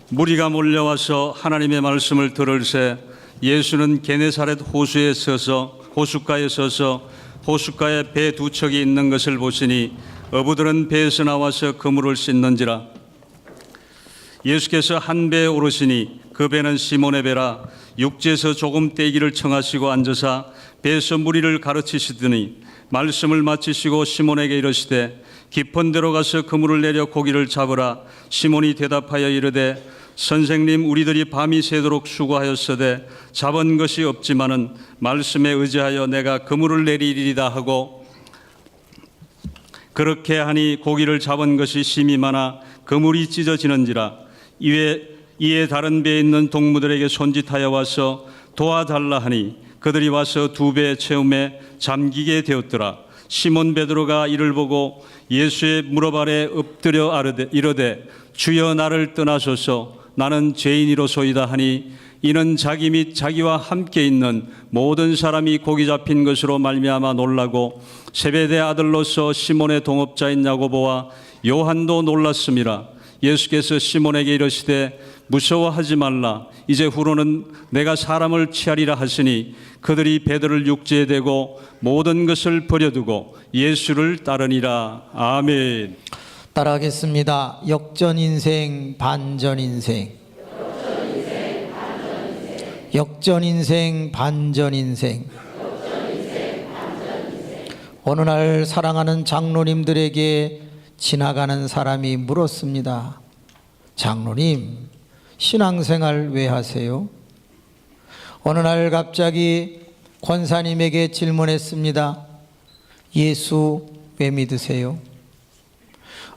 무리가 몰려와서 하나님의 말씀을 들을새 예수는 게네사렛 호수가에 서서 호숫가에 배 두 척이 있는 것을 보시니 어부들은 배에서 나와서 그물을 씻는지라. 예수께서 한 배에 오르시니 그 배는 시몬의 배라. 육지에서 조금 떼기를 청하시고 앉으사 배에서 무리를 가르치시더니 말씀을 마치시고 시몬에게 이르시되 깊은 데로 가서 그물을 내려 고기를 잡으라. 시몬이 대답하여 이르되 선생님, 우리들이 밤이 새도록 수고하였으되 잡은 것이 없지만은 말씀에 의지하여 내가 그물을 내리리이다 하고 그렇게 하니 고기를 잡은 것이 심히 많아 그물이 찢어지는지라. 이에 다른 배에 있는 동무들에게 손짓하여 와서 도와달라 하니 그들이 와서 두 배의 채움에 잠기게 되었더라. 시몬 베드로가 이를 보고 예수의 무릎 아래 엎드려 이르되 주여, 나를 떠나소서, 나는 죄인이로소이다 하니 이는 자기 및 자기와 함께 있는 모든 사람이 고기 잡힌 것으로 말미암아 놀라고 세베대 아들로서 시몬의 동업자인 야고보와 요한도 놀랐음이라. 예수께서 시몬에게 이르시되 무서워하지 말라. 이제 후로는 내가 사람을 취하리라 하시니 그들이 배들을 육지에 대고 모든 것을 버려두고 예수를 따르니라. 아멘. 따라하겠습니다. 역전인생 반전인생. 역전인생 반전인생. 어느 날 사랑하는 장로님들에게 지나가는 사람이 물었습니다. 장로님, 신앙생활 왜 하세요? 어느 날 갑자기 권사님에게 질문했습니다. 예수 왜 믿으세요?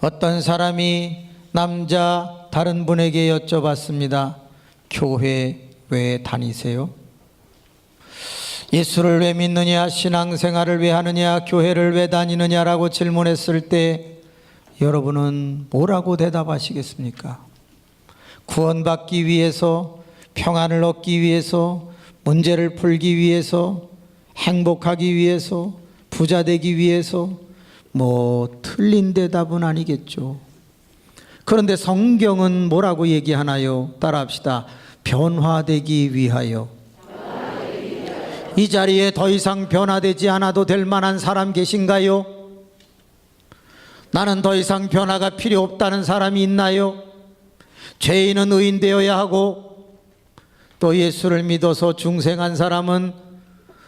어떤 사람이 남자 다른 분에게 여쭤봤습니다. 교회 왜 다니세요? 예수를 왜 믿느냐, 신앙생활을 왜 하느냐, 교회를 왜 다니느냐라고 질문했을 때 여러분은 뭐라고 대답하시겠습니까? 구원받기 위해서, 평안을 얻기 위해서, 문제를 풀기 위해서, 행복하기 위해서, 부자 되기 위해서, 틀린 대답은 아니겠죠. 그런데 성경은 뭐라고 얘기하나요? 따라합시다. 변화되기 위하여. 이 자리에 더 이상 변화되지 않아도 될 만한 사람 계신가요? 나는 더 이상 변화가 필요 없다는 사람이 있나요? 죄인은 의인 되어야 하고 또 예수를 믿어서 중생한 사람은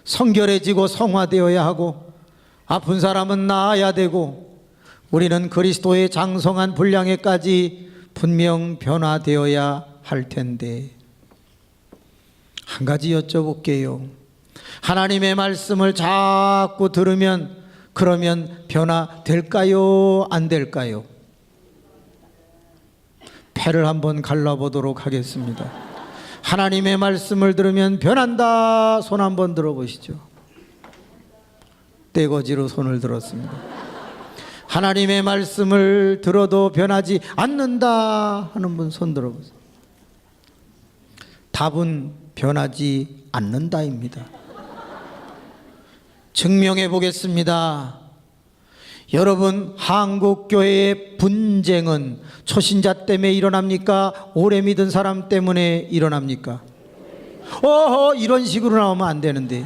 성결해지고 성화되어야 하고 아픈 사람은 나아야 되고 우리는 그리스도의 장성한 분량에까지 분명 변화되어야 할 텐데, 한 가지 여쭤볼게요. 하나님의 말씀을 자꾸 들으면 그러면 변화될까요? 안 될까요? 패를 한번 갈라보도록 하겠습니다. 하나님의 말씀을 들으면 변한다. 손 한번 들어보시죠. 떼거지로 손을 들었습니다. 하나님의 말씀을 들어도 변하지 않는다 하는 분 손 들어보세요. 답은 변하지 않는다입니다. 증명해 보겠습니다. 여러분, 한국교회의 분쟁은 초신자 때문에 일어납니까? 오래 믿은 사람 때문에 일어납니까? 이런 식으로 나오면 안 되는데.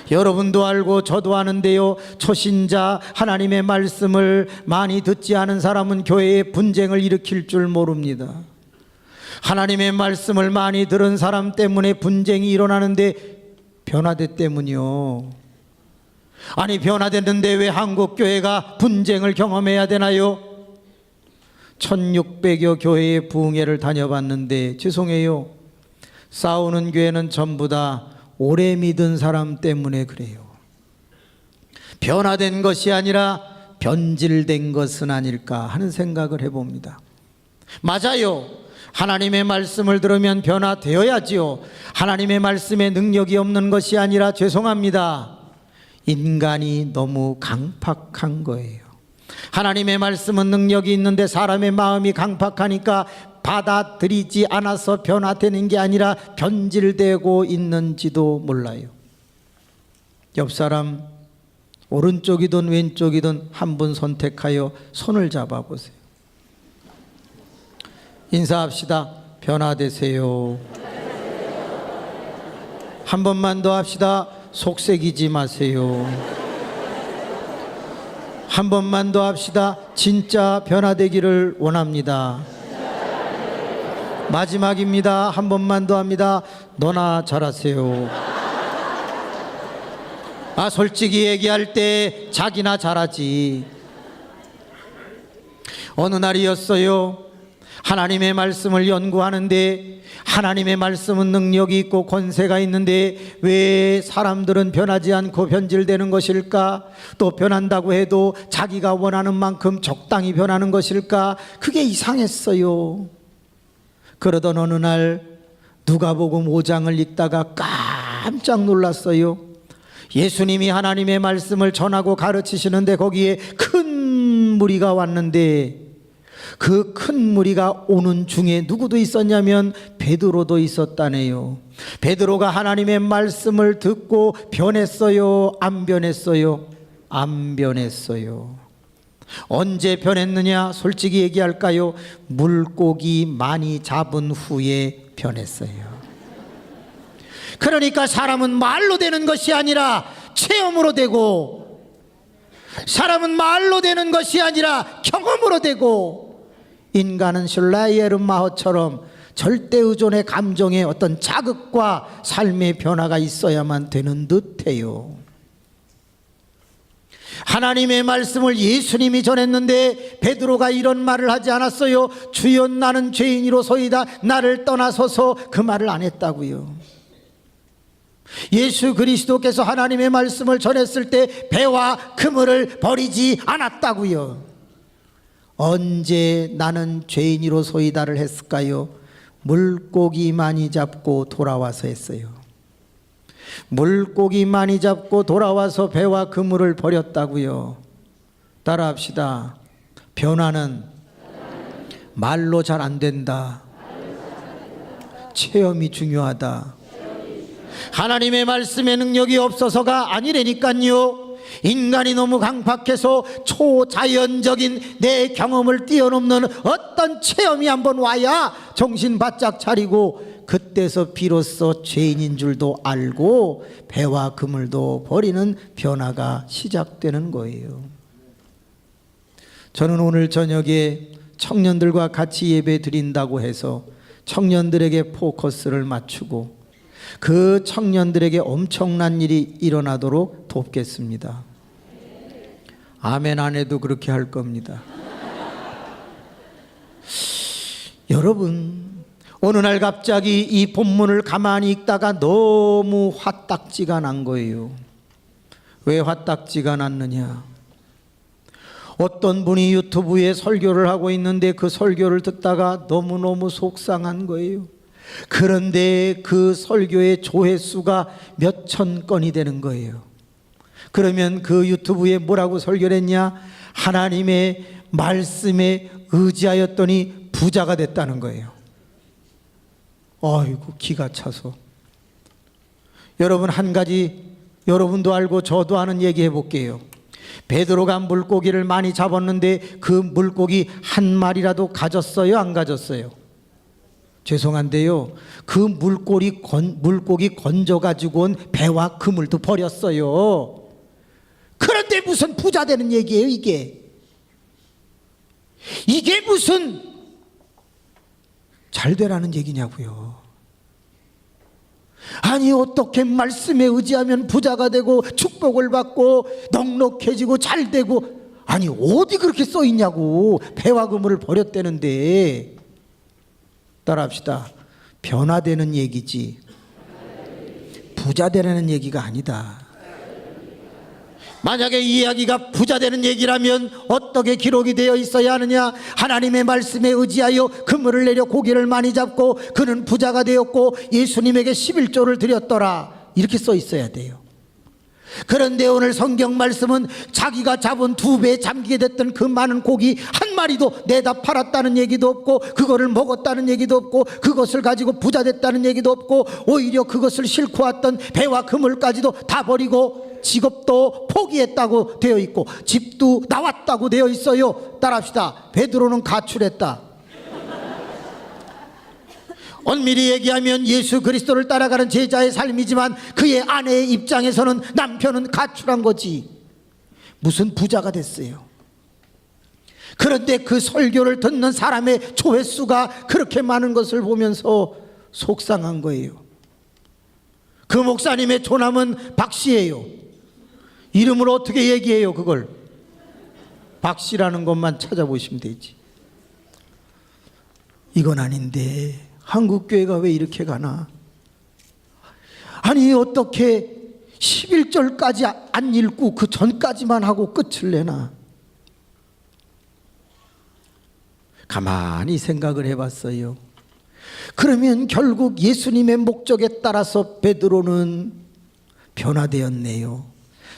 여러분도 알고 저도 아는데요, 초신자, 하나님의 말씀을 많이 듣지 않은 사람은 교회에 분쟁을 일으킬 줄 모릅니다. 하나님의 말씀을 많이 들은 사람 때문에 분쟁이 일어나는데 변화됐 때문이요. 아니, 변화됐는데 왜 한국교회가 분쟁을 경험해야 되나요? 1600여 교회의 부흥회를 다녀봤는데 죄송해요, 싸우는 교회는 전부 다 오래 믿은 사람 때문에 그래요. 변화된 것이 아니라 변질된 것은 아닐까 하는 생각을 해봅니다. 맞아요. 하나님의 말씀을 들으면 변화되어야지요. 하나님의 말씀에 능력이 없는 것이 아니라 죄송합니다, 인간이 너무 강팍한 거예요. 하나님의 말씀은 능력이 있는데 사람의 마음이 강팍하니까 받아들이지 않아서 변화되는 게 아니라 변질되고 있는지도 몰라요. 옆 사람 오른쪽이든 왼쪽이든 한 분 선택하여 손을 잡아보세요. 인사합시다. 변화되세요. 한 번만 더 합시다. 속색이지 마세요. 한 번만 더 합시다. 진짜 변화되기를 원합니다. 마지막입니다. 한 번만 더 합니다. 너나 잘하세요. 솔직히 얘기할 때 자기나 잘하지. 어느 날이었어요. 하나님의 말씀을 연구하는데 하나님의 말씀은 능력이 있고 권세가 있는데 왜 사람들은 변하지 않고 변질되는 것일까? 또 변한다고 해도 자기가 원하는 만큼 적당히 변하는 것일까? 그게 이상했어요. 그러던 어느 날 누가복음 5장을 읽다가 깜짝 놀랐어요. 예수님이 하나님의 말씀을 전하고 가르치시는데 거기에 큰 무리가 왔는데 그 큰 무리가 오는 중에 누구도 있었냐면 베드로도 있었다네요. 베드로가 하나님의 말씀을 듣고 변했어요? 안 변했어요? 안 변했어요. 언제 변했느냐? 솔직히 얘기할까요? 물고기 많이 잡은 후에 변했어요. 그러니까 사람은 말로 되는 것이 아니라 체험으로 되고, 사람은 말로 되는 것이 아니라 경험으로 되고, 인간은 슐라이에르마허처럼 절대 의존의 감정에 어떤 자극과 삶의 변화가 있어야만 되는 듯해요. 하나님의 말씀을 예수님이 전했는데 베드로가 이런 말을 하지 않았어요. 주여 나는 죄인이로소이다 나를 떠나소서. 그 말을 안 했다고요. 예수 그리스도께서 하나님의 말씀을 전했을 때 배와 그물을 버리지 않았다고요. 언제 나는 죄인이로소이다를 했을까요? 물고기 많이 잡고 돌아와서 했어요. 물고기 많이 잡고 돌아와서 배와 그물을 버렸다고요. 따라합시다. 변화는 말로 잘 안 된다. 체험이 중요하다. 하나님의 말씀의 능력이 없어서가 아니라니까요. 인간이 너무 강팍해서 초자연적인 내 경험을 뛰어넘는 어떤 체험이 한번 와야 정신 바짝 차리고 그때서 비로소 죄인인 줄도 알고 배와 그물도 버리는 변화가 시작되는 거예요. 저는 오늘 저녁에 청년들과 같이 예배 드린다고 해서 청년들에게 포커스를 맞추고 그 청년들에게 엄청난 일이 일어나도록 돕겠습니다. 아멘 안 해도 그렇게 할 겁니다. 여러분, 어느 날 갑자기 이 본문을 가만히 읽다가 너무 화딱지가 난 거예요. 왜 화딱지가 났느냐? 어떤 분이 유튜브에 설교를 하고 있는데 그 설교를 듣다가 너무너무 속상한 거예요. 그런데 그 설교의 조회수가 몇천 건이 되는 거예요. 그러면 그 유튜브에 뭐라고 설교를 했냐? 하나님의 말씀에 의지하였더니 부자가 됐다는 거예요. 아이고 기가 차서. 여러분 한 가지 여러분도 알고 저도 아는 얘기 해볼게요. 베드로가 물고기를 많이 잡았는데 그 물고기 한 마리라도 가졌어요? 안 가졌어요? 죄송한데요, 그 물고기 건져가지고 온 배와 그물도 버렸어요. 그런데 무슨 부자 되는 얘기예요? 이게 무슨 잘 되라는 얘기냐고요. 아니 어떻게 말씀에 의지하면 부자가 되고 축복을 받고 넉넉해지고 잘 되고, 아니 어디 그렇게 써 있냐고. 배와 그물을 버렸다는데. 따라합시다. 변화되는 얘기지 부자 되라는 얘기가 아니다. 만약에 이 이야기가 부자 되는 얘기라면 어떻게 기록이 되어 있어야 하느냐? 하나님의 말씀에 의지하여 그물을 내려 고기를 많이 잡고 그는 부자가 되었고 예수님에게 11조를 드렸더라, 이렇게 써 있어야 돼요. 그런데 오늘 성경 말씀은 자기가 잡은 2배에 잠기게 됐던 그 많은 고기 한 마리도 내다 팔았다는 얘기도 없고, 그거를 먹었다는 얘기도 없고, 그것을 가지고 부자 됐다는 얘기도 없고, 오히려 그것을 싣고 왔던 배와 그물까지도 다 버리고 직업도 포기했다고 되어 있고 집도 나왔다고 되어 있어요. 따라합시다. 베드로는 가출했다. 엄밀히 얘기하면 예수 그리스도를 따라가는 제자의 삶이지만 그의 아내의 입장에서는 남편은 가출한 거지. 무슨 부자가 됐어요. 그런데 그 설교를 듣는 사람의 조회수가 그렇게 많은 것을 보면서 속상한 거예요. 그 목사님의 조남은 박씨예요. 이름을 어떻게 얘기해요? 그걸 박씨라는 것만 찾아보시면 되지. 이건 아닌데 한국교회가 왜 이렇게 가나? 아니 어떻게 11절까지 안 읽고 그 전까지만 하고 끝을 내나? 가만히 생각을 해봤어요. 그러면 결국 예수님의 목적에 따라서 베드로는 변화되었네요.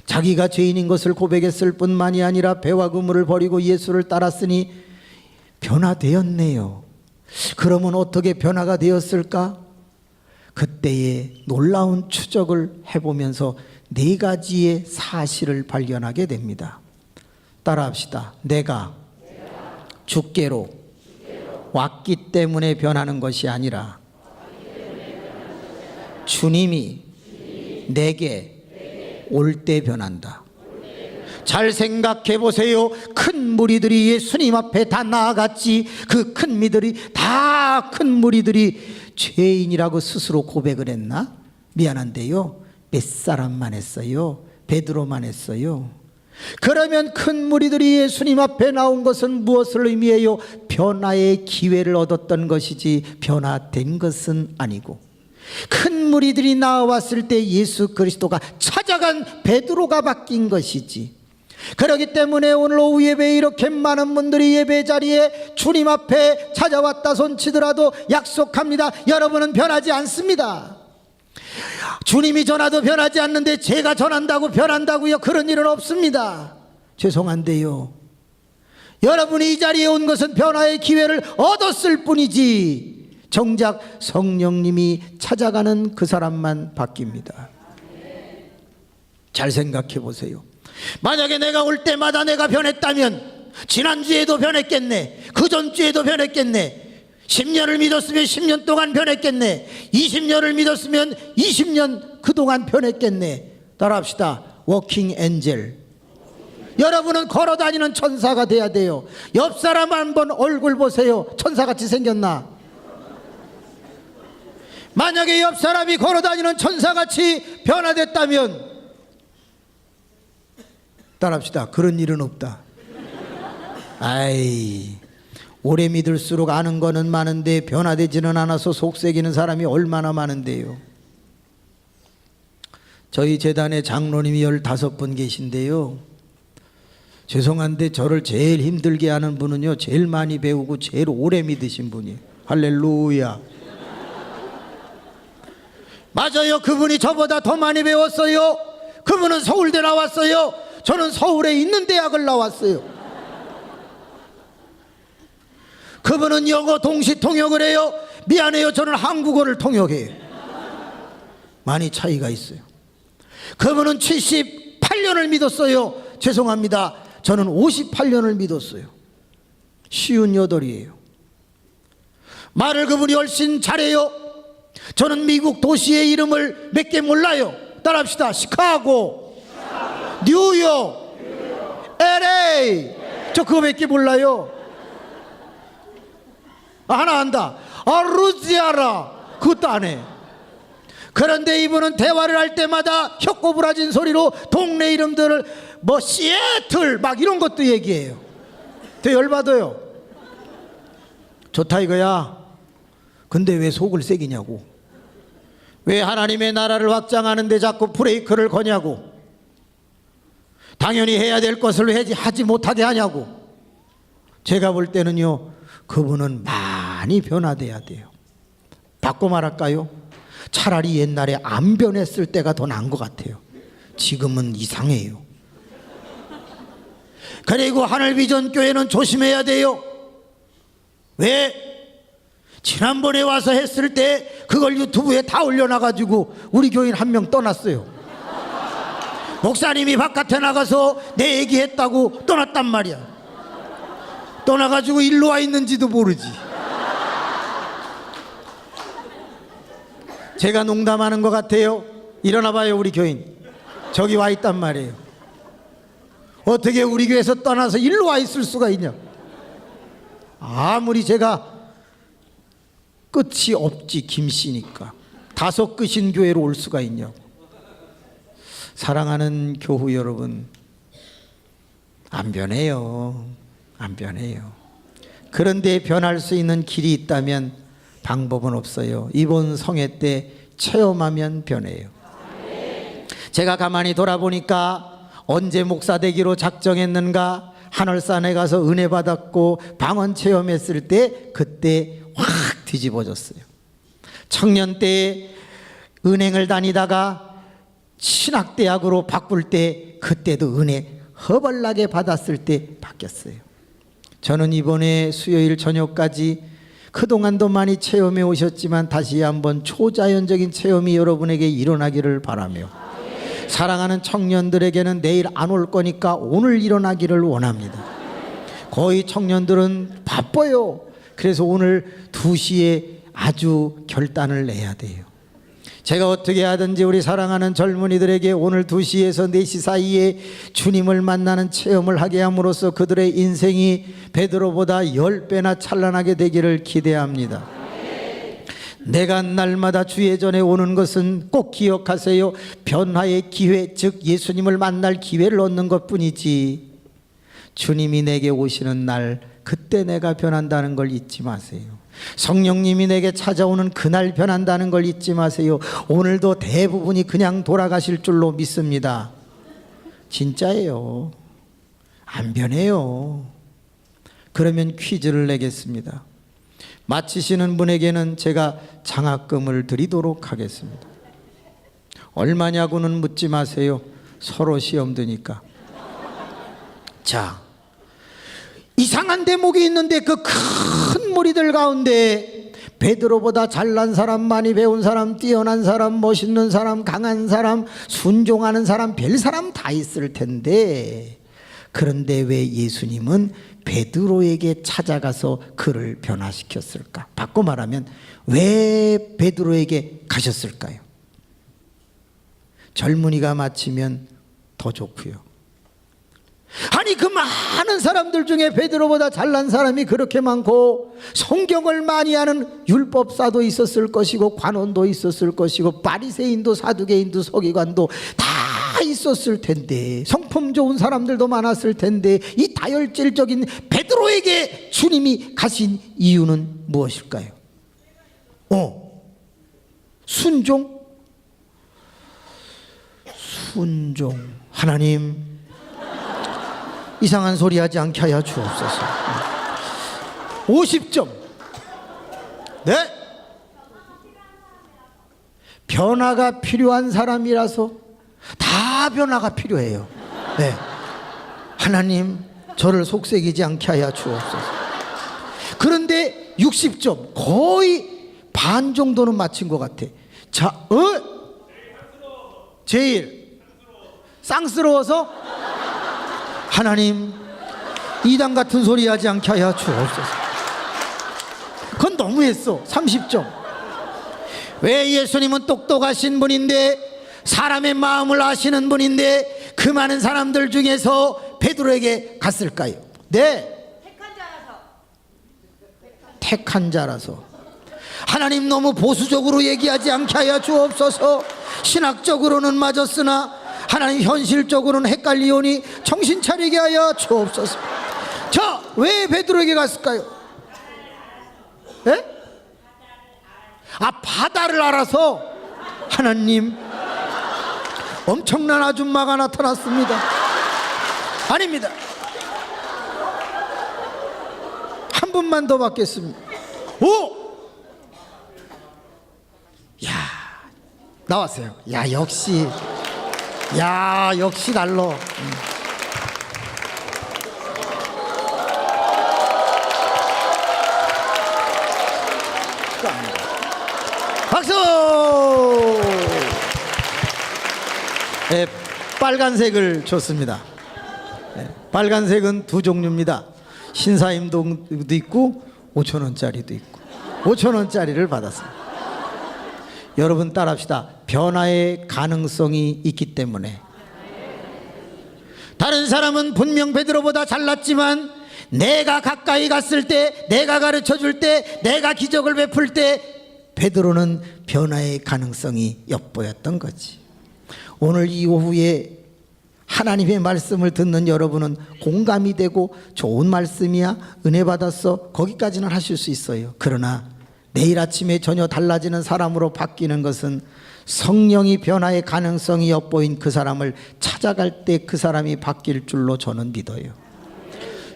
자기가 죄인인 것을 고백했을 뿐만이 아니라 배와 그물을 버리고 예수를 따랐으니 변화되었네요. 그러면 어떻게 변화가 되었을까? 그때의 놀라운 추적을 해보면서 4가지의 사실을 발견하게 됩니다. 따라합시다. 내가 주께로 왔기 때문에 변하는 것이 아니라 주님이 내게 올 때 변한다. 잘 생각해 보세요. 큰 무리들이 예수님 앞에 다 나아갔지. 그 큰 무리들이 죄인이라고 스스로 고백을 했나? 미안한데요, 몇 사람만 했어요. 베드로만 했어요. 그러면 큰 무리들이 예수님 앞에 나온 것은 무엇을 의미해요? 변화의 기회를 얻었던 것이지 변화된 것은 아니고, 큰 무리들이 나왔을 때 예수 그리스도가 찾아간 베드로가 바뀐 것이지. 그렇기 때문에 오늘 오후 예배에 이렇게 많은 분들이 예배 자리에 주님 앞에 찾아왔다 손치더라도 약속합니다. 여러분은 변하지 않습니다. 주님이 전하도 변하지 않는데 제가 전한다고 변한다고요? 그런 일은 없습니다. 죄송한데요, 여러분이 이 자리에 온 것은 변화의 기회를 얻었을 뿐이지 정작 성령님이 찾아가는 그 사람만 바뀝니다. 잘 생각해 보세요. 만약에 내가 올 때마다 내가 변했다면 지난주에도 변했겠네, 그 전주에도 변했겠네, 10년을 믿었으면 10년 동안 변했겠네, 20년을 믿었으면 20년 그동안 변했겠네. 따라합시다. 워킹 엔젤. 여러분은 걸어다니는 천사가 돼야 돼요. 옆 사람 한번 얼굴 보세요. 천사같이 생겼나? 만약에 옆 사람이 걸어다니는 천사같이 변화됐다면, 따라합시다. 그런 일은 없다. 아이, 오래 믿을수록 아는 거는 많은데 변화되지는 않아서 속색이는 사람이 얼마나 많은데요. 저희 재단에 장로님이 15분 계신데요, 죄송한데 저를 제일 힘들게 하는 분은요, 제일 많이 배우고 제일 오래 믿으신 분이에요. 할렐루야. 맞아요. 그분이 저보다 더 많이 배웠어요. 그분은 서울대 나왔어요. 저는 서울에 있는 대학을 나왔어요. 그분은 영어 동시 통역을 해요. 미안해요, 저는 한국어를 통역해요. 많이 차이가 있어요. 그분은 78년을 믿었어요. 죄송합니다, 저는 58년을 믿었어요. 58이에요. 말을 그분이 훨씬 잘해요. 저는 미국 도시의 이름을 몇 개 몰라요. 따라합시다. 시카고, 뉴욕, LA. 저 그거 몇 개 몰라요. 하나 안다. 루지아나. 그것도 안 해. 그런데 이분은 대화를 할 때마다 혀꼬부라진 소리로 동네 이름들을 뭐 시애틀 막 이런 것도 얘기해요. 되게 열받아요. 좋다 이거야. 근데 왜 속을 새기냐고. 왜 하나님의 나라를 확장하는데 자꾸 브레이크를 거냐고. 당연히 해야 될 것을 왜 하지 못하게 하냐고. 제가 볼 때는요, 그분은 많이 변화돼야 돼요. 바꿔 말할까요? 차라리 옛날에 안 변했을 때가 더 나은 것 같아요. 지금은 이상해요. 그리고 하늘비전교회는 조심해야 돼요. 왜? 지난번에 와서 했을 때 그걸 유튜브에 다 올려놔가지고 우리 교인 한 명 떠났어요. 목사님이 바깥에 나가서 내 얘기했다고 떠났단 말이야. 떠나가지고 일로 와 있는지도 모르지. 제가 농담하는 것 같아요. 일어나 봐요, 우리 교인. 저기 와 있단 말이에요. 어떻게 우리 교회에서 떠나서 일로 와 있을 수가 있냐. 아무리 제가 끝이 없지 김씨니까 5 끝인 교회로 올 수가 있냐고. 사랑하는 교우 여러분, 안 변해요. 안 변해요. 그런데 변할 수 있는 길이 있다면 방법은 없어요. 이번 성회 때 체험하면 변해요. 제가 가만히 돌아보니까 언제 목사 되기로 작정했는가, 하늘산에 가서 은혜 받았고 방언 체험했을 때 그때 확 뒤집어졌어요. 청년 때 은행을 다니다가 신학대학으로 바꿀 때 그때도 은혜 허벌나게 받았을 때 바뀌었어요. 저는 이번에 수요일 저녁까지 그동안도 많이 체험해 오셨지만 다시 한번 초자연적인 체험이 여러분에게 일어나기를 바라며, 사랑하는 청년들에게는 내일 안 올 거니까 오늘 일어나기를 원합니다. 거의 청년들은 바빠요. 그래서 오늘 2시에 아주 결단을 내야 돼요. 제가 어떻게 하든지 우리 사랑하는 젊은이들에게 오늘 2시에서 4시 사이에 주님을 만나는 체험을 하게 함으로써 그들의 인생이 베드로보다 10배나 찬란하게 되기를 기대합니다. 내가 날마다 주의 전에 오는 것은 꼭 기억하세요. 변화의 기회, 즉 예수님을 만날 기회를 얻는 것뿐이지, 주님이 내게 오시는 날 그때 내가 변한다는 걸 잊지 마세요. 성령님이 내게 찾아오는 그날 변한다는 걸 잊지 마세요. 오늘도 대부분이 그냥 돌아가실 줄로 믿습니다. 진짜예요. 안 변해요. 그러면 퀴즈를 내겠습니다. 맞히시는 분에게는 제가 장학금을 드리도록 하겠습니다. 얼마냐고는 묻지 마세요. 서로 시험 드니까. 자, 이상한 대목이 있는데 그 큰 무리들 가운데 베드로보다 잘난 사람, 많이 배운 사람, 뛰어난 사람, 멋있는 사람, 강한 사람, 순종하는 사람, 별 사람 다 있을 텐데, 그런데 왜 예수님은 베드로에게 찾아가서 그를 변화시켰을까? 바꿔 말하면 왜 베드로에게 가셨을까요? 젊은이가 맞히면 더 좋고요. 아니, 그 많은 사람들 중에 베드로보다 잘난 사람이 그렇게 많고 성경을 많이 아는 율법사도 있었을 것이고 관원도 있었을 것이고 바리새인도 사두개인도 서기관도 다 있었을 텐데, 성품 좋은 사람들도 많았을 텐데, 이 다혈질적인 베드로에게 주님이 가신 이유는 무엇일까요? 순종. 하나님, 이상한 소리 하지 않게 하여 주옵소서. 50점. 네? 변화가 필요한 사람이라서 다 변화가 필요해요. 네. 하나님, 저를 속삭이지 않게 하여 주옵소서. 그런데 60점, 거의 반 정도는 맞힌 것 같아. 자, 제일 쌍스러워서 하나님, 이단 같은 소리 하지 않게 하여 주옵소서. 그건 너무했어. 30점. 왜 예수님은 똑똑하신 분인데, 사람의 마음을 아시는 분인데 그 많은 사람들 중에서 베드로에게 갔을까요? 네, 택한 자라서. 하나님, 너무 보수적으로 얘기하지 않게 하여 주옵소서. 신학적으로는 맞았으나 하나님, 현실적으로는 헷갈리오니 정신 차리게 하여 주옵소서. 자, 왜 베드로에게 갔을까요? 예? 바다를 알아서. 하나님, 엄청난 아줌마가 나타났습니다. 아닙니다. 한 분만 더 받겠습니다. 야, 나왔어요. 야, 역시 달러. 박수! 네, 빨간색을 줬습니다. 네, 빨간색은 2 종류입니다. 신사임동도 있고 5,000원짜리도 있고 5,000원짜리를 받았습니다. 여러분 따라합시다. 변화의 가능성이 있기 때문에. 다른 사람은 분명 베드로보다 잘났지만 내가 가까이 갔을 때, 내가 가르쳐 줄 때, 내가 기적을 베풀 때 베드로는 변화의 가능성이 엿보였던 거지. 오늘 이 오후에 하나님의 말씀을 듣는 여러분은 공감이 되고 좋은 말씀이야, 은혜 받았어, 거기까지는 하실 수 있어요. 그러나 내일 아침에 전혀 달라지는 사람으로 바뀌는 것은 성령이 변화의 가능성이 엿보인 그 사람을 찾아갈 때 그 사람이 바뀔 줄로 저는 믿어요.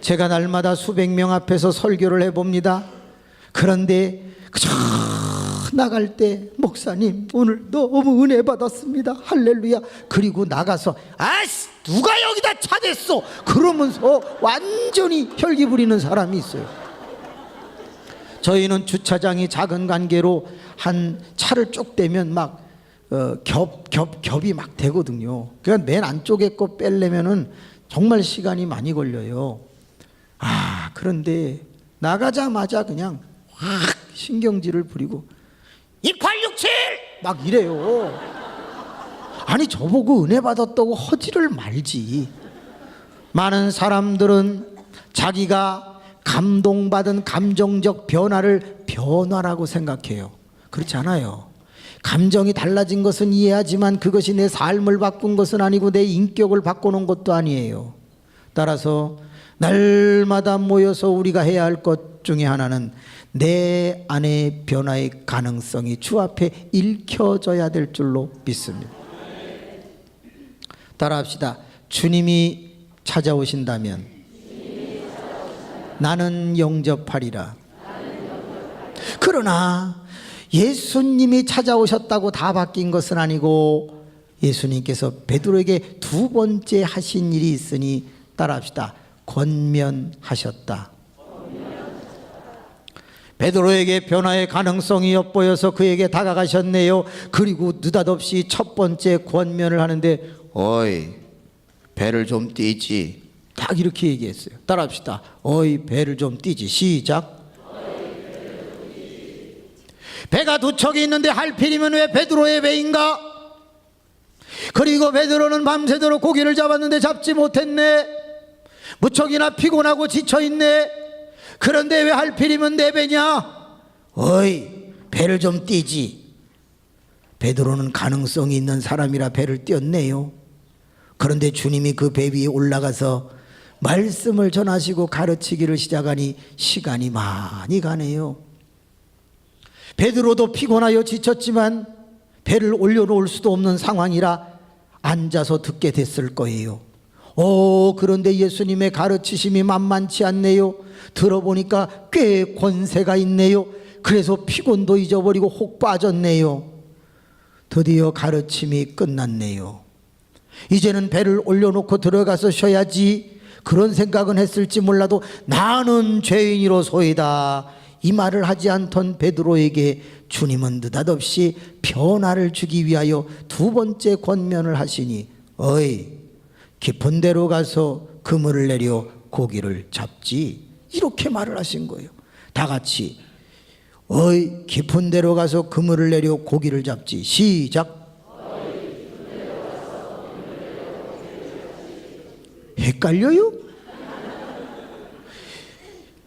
제가 날마다 수백 명 앞에서 설교를 해봅니다. 그런데 그저 나갈 때 목사님 오늘 너무 은혜 받았습니다, 할렐루야. 그리고 나가서 아이씨 누가 여기다 차 댔어 그러면서 완전히 혈기 부리는 사람이 있어요. 저희는 주차장이 작은 관계로 한 차를 쭉 대면 막 겹이 막 되거든요. 그러니까 맨 안쪽에 거 빼려면은 정말 시간이 많이 걸려요. 그런데 나가자마자 그냥 확 신경질을 부리고 2867 막 이래요. 아니 저보고 은혜 받았다고 허지를 말지. 많은 사람들은 자기가 감동받은 감정적 변화를 변화라고 생각해요. 그렇지 않아요. 감정이 달라진 것은 이해하지만 그것이 내 삶을 바꾼 것은 아니고 내 인격을 바꿔놓은 것도 아니에요. 따라서 날마다 모여서 우리가 해야 할 것 중에 하나는 내 안의 변화의 가능성이 주 앞에 읽혀져야 될 줄로 믿습니다. 따라합시다. 주님이 찾아오신다면 나는 영접하리라. 그러나 예수님이 찾아오셨다고 다 바뀐 것은 아니고 예수님께서 베드로에게 두 번째 하신 일이 있으니 따라합시다. 권면하셨다. 베드로에게 변화의 가능성이 엿보여서 그에게 다가가셨네요. 그리고 느닷없이 첫 번째 권면을 하는데 어이 배를 좀 띄지. 딱 이렇게 얘기했어요. 따라합시다. 어이 배를 좀 띄지. 시작. 배가 두 척이 있는데 할필이면 왜 베드로의 배인가? 그리고 베드로는 밤새도록 고기를 잡았는데 잡지 못했네. 무척이나 피곤하고 지쳐있네. 그런데 왜 할필이면 내 배냐? 어이 배를 좀 띄지. 베드로는 가능성이 있는 사람이라 배를 띄었네요. 그런데 주님이 그 배 위에 올라가서 말씀을 전하시고 가르치기를 시작하니 시간이 많이 가네요. 베드로도 피곤하여 지쳤지만 배를 올려놓을 수도 없는 상황이라 앉아서 듣게 됐을 거예요. 그런데 예수님의 가르치심이 만만치 않네요. 들어보니까 꽤 권세가 있네요. 그래서 피곤도 잊어버리고 혹 빠졌네요. 드디어 가르침이 끝났네요. 이제는 배를 올려놓고 들어가서 쉬어야지. 그런 생각은 했을지 몰라도 나는 죄인이로소이다. 이 말을 하지 않던 베드로에게 주님은 느닷없이 변화를 주기 위하여 두 번째 권면을 하시니 어이 깊은 데로 가서 그물을 내려 고기를 잡지. 이렇게 말을 하신 거예요. 다 같이 어이 깊은 데로 가서 그물을 내려 고기를 잡지. 시작. 헷갈려요?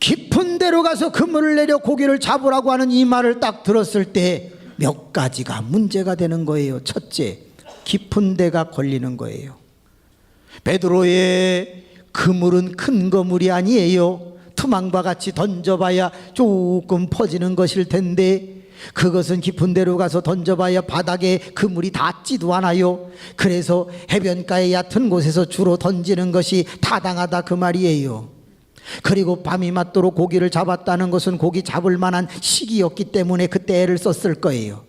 깊은 데로 가서 그물을 내려 고기를 잡으라고 하는 이 말을 딱 들었을 때 몇 가지가 문제가 되는 거예요. 첫째, 깊은 데가 걸리는 거예요. 베드로의 그물은 큰 그물이 아니에요. 투망과 같이 던져봐야 조금 퍼지는 것일 텐데 그것은 깊은 데로 가서 던져봐야 바닥에 그물이 닿지도 않아요. 그래서 해변가의 얕은 곳에서 주로 던지는 것이 타당하다 그 말이에요. 그리고 밤이 맞도록 고기를 잡았다는 것은 고기 잡을 만한 시기였기 때문에 그때 애를 썼을 거예요.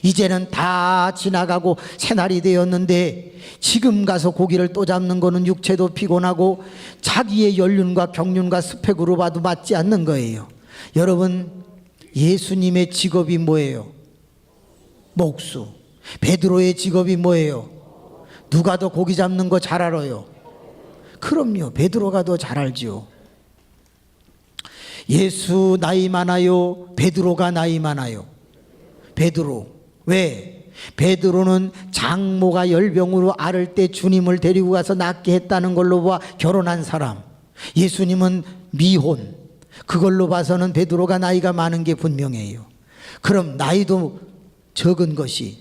이제는 다 지나가고 새날이 되었는데 지금 가서 고기를 또 잡는 거는 육체도 피곤하고 자기의 연륜과 경륜과 스펙으로 봐도 맞지 않는 거예요. 여러분 예수님의 직업이 뭐예요? 목수. 베드로의 직업이 뭐예요? 누가 더 고기 잡는 거 잘 알아요? 그럼요, 베드로가 더 잘 알지요. 예수 나이 많아요? 베드로가 나이 많아요? 베드로. 왜? 베드로는 장모가 열병으로 앓을 때 주님을 데리고 가서 낫게 했다는 걸로 봐 결혼한 사람. 예수님은 미혼. 그걸로 봐서는 베드로가 나이가 많은 게 분명해요. 그럼 나이도 적은 것이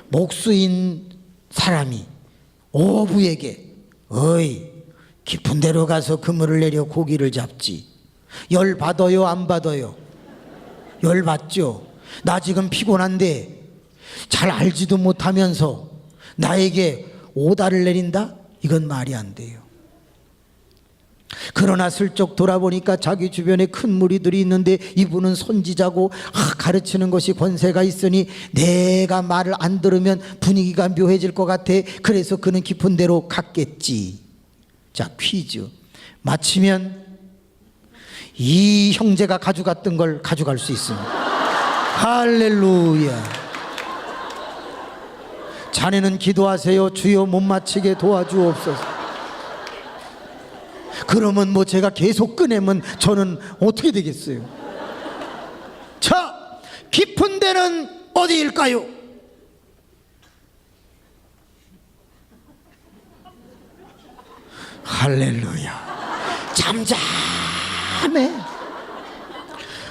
목수인 사람이 어부에게 깊은 데로 가서 그물을 내려 고기를 잡지. 열 받아요, 안 받아요? 열 받죠. 나 지금 피곤한데 잘 알지도 못하면서 나에게 오다를 내린다? 이건 말이 안 돼요. 그러나 슬쩍 돌아보니까 자기 주변에 큰 무리들이 있는데 이분은 선지자고 가르치는 것이 권세가 있으니 내가 말을 안 들으면 분위기가 묘해질 것 같아. 그래서 그는 깊은 데로 갔겠지. 자, 퀴즈 맞히면 이 형제가 가져갔던 걸 가져갈 수 있습니다. 할렐루야. 자네는 기도하세요. 주여 못 맞히게 도와주옵소서. 그러면 뭐 제가 계속 꺼내면 저는 어떻게 되겠어요? 자, 깊은 데는 어디일까요? 할렐루야. 잠잠해.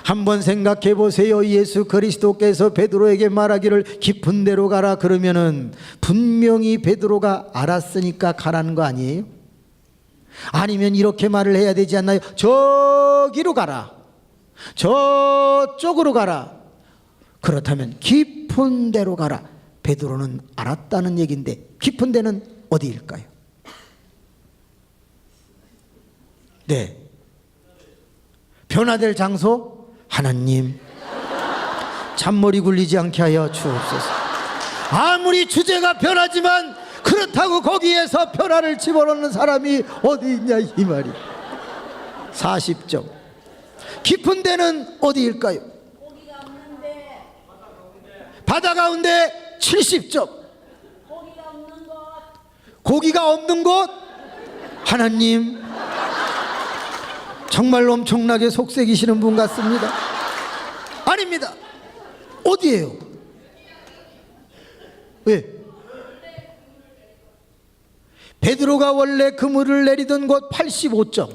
한번 생각해 보세요. 예수 그리스도께서 베드로에게 말하기를 깊은 데로 가라 그러면은 분명히 베드로가 알았으니까 가라는 거 아니에요? 아니면 이렇게 말을 해야 되지 않나요? 저기로 가라, 저쪽으로 가라. 그렇다면 깊은 데로 가라. 베드로는 알았다는 얘기인데 깊은 데는 어디일까요? 네, 변화될 장소 하나님 잔머리 굴리지 않게 하여 주옵소서. 아무리 주제가 변하지만 그렇다고 거기에서 변화를 집어넣는 사람이 어디 있냐 이 말이. 40점. 깊은 데는 어디일까요? 바다 가운데 70점. 고기가 없는 곳 하나님 정말 엄청나게 속삭이시는 분 같습니다. 아닙니다. 어디예요? 왜? 베드로가 원래 그물을 내리던 곳 85점.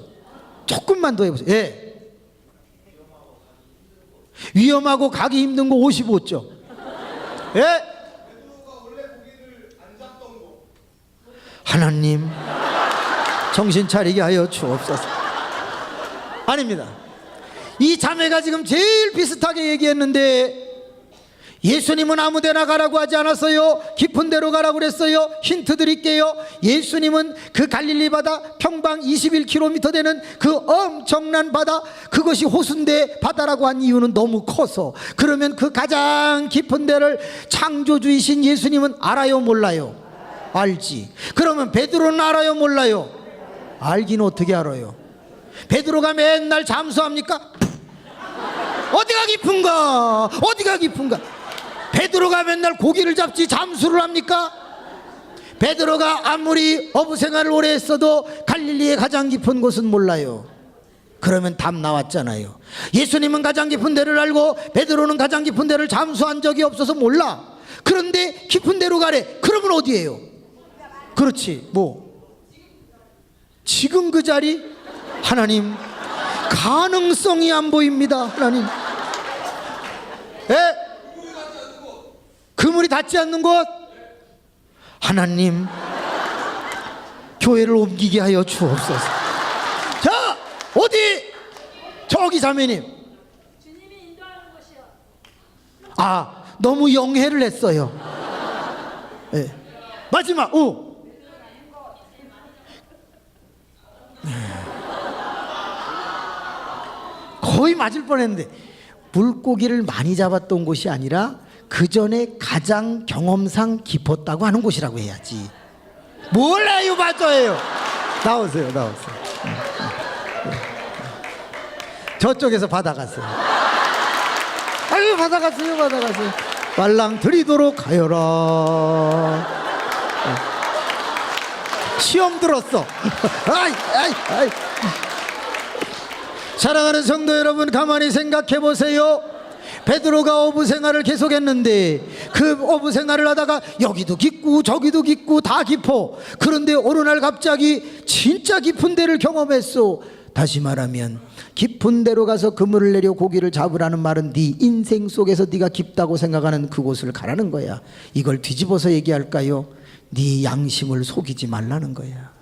조금만 더 해보세요. 예. 위험하고 가기 힘든 거 55점. 예. 하나님 정신 차리게 하여 주옵소서. 아닙니다. 이 자매가 지금 제일 비슷하게 얘기했는데 예수님은 아무 데나 가라고 하지 않았어요. 깊은 데로 가라고 그랬어요. 힌트 드릴게요. 예수님은 그 갈릴리 바다 평방 21km 되는 그 엄청난 바다, 그것이 호순대 바다라고 한 이유는 너무 커서. 그러면 그 가장 깊은 데를 창조주이신 예수님은 알아요, 몰라요? 알지. 그러면 베드로는 알아요, 몰라요? 알긴 어떻게 알아요? 베드로가 맨날 잠수합니까? 어디가 깊은가? 어디가 깊은가? 베드로가 맨날 고기를 잡지 잠수를 합니까? 베드로가 아무리 어부 생활을 오래 했어도 갈릴리의 가장 깊은 곳은 몰라요. 그러면 답 나왔잖아요. 예수님은 가장 깊은 데를 알고 베드로는 가장 깊은 데를 잠수한 적이 없어서 몰라. 그런데 깊은 데로 가래. 그러면 어디예요? 그렇지. 뭐 지금 그 자리? 하나님 가능성이 안 보입니다. 하나님. 예? 그물이 닿지 않는 곳? 하나님 교회를 옮기게 하여 주옵소서. 자, 어디? 저기 자매님. 주님이 인도하는 곳이요. 아, 너무 영해를 했어요. 예. 마지막 오. 거의 맞을 뻔했는데 물고기를 많이 잡았던 곳이 아니라 그 전에 가장 경험상 깊었다고 하는 곳이라고 해야지. 몰라요, 맞아요. 나오세요, 나오세요. 저쪽에서 받아갔어요. 아유, 받아갔어요, 받아갔어요. 말랑 드리도록 하여라. 시험 들었어. 아이, 아이, 아이. 사랑하는 성도 여러분, 가만히 생각해 보세요. 베드로가 어부 생활을 계속했는데 그 어부 생활을 하다가 여기도 깊고 저기도 깊고 다 깊어. 그런데 어느 날 갑자기 진짜 깊은 데를 경험했어. 다시 말하면 깊은 데로 가서 그물을 내려 고기를 잡으라는 말은 네 인생 속에서 네가 깊다고 생각하는 그곳을 가라는 거야. 이걸 뒤집어서 얘기할까요? 네 양심을 속이지 말라는 거야.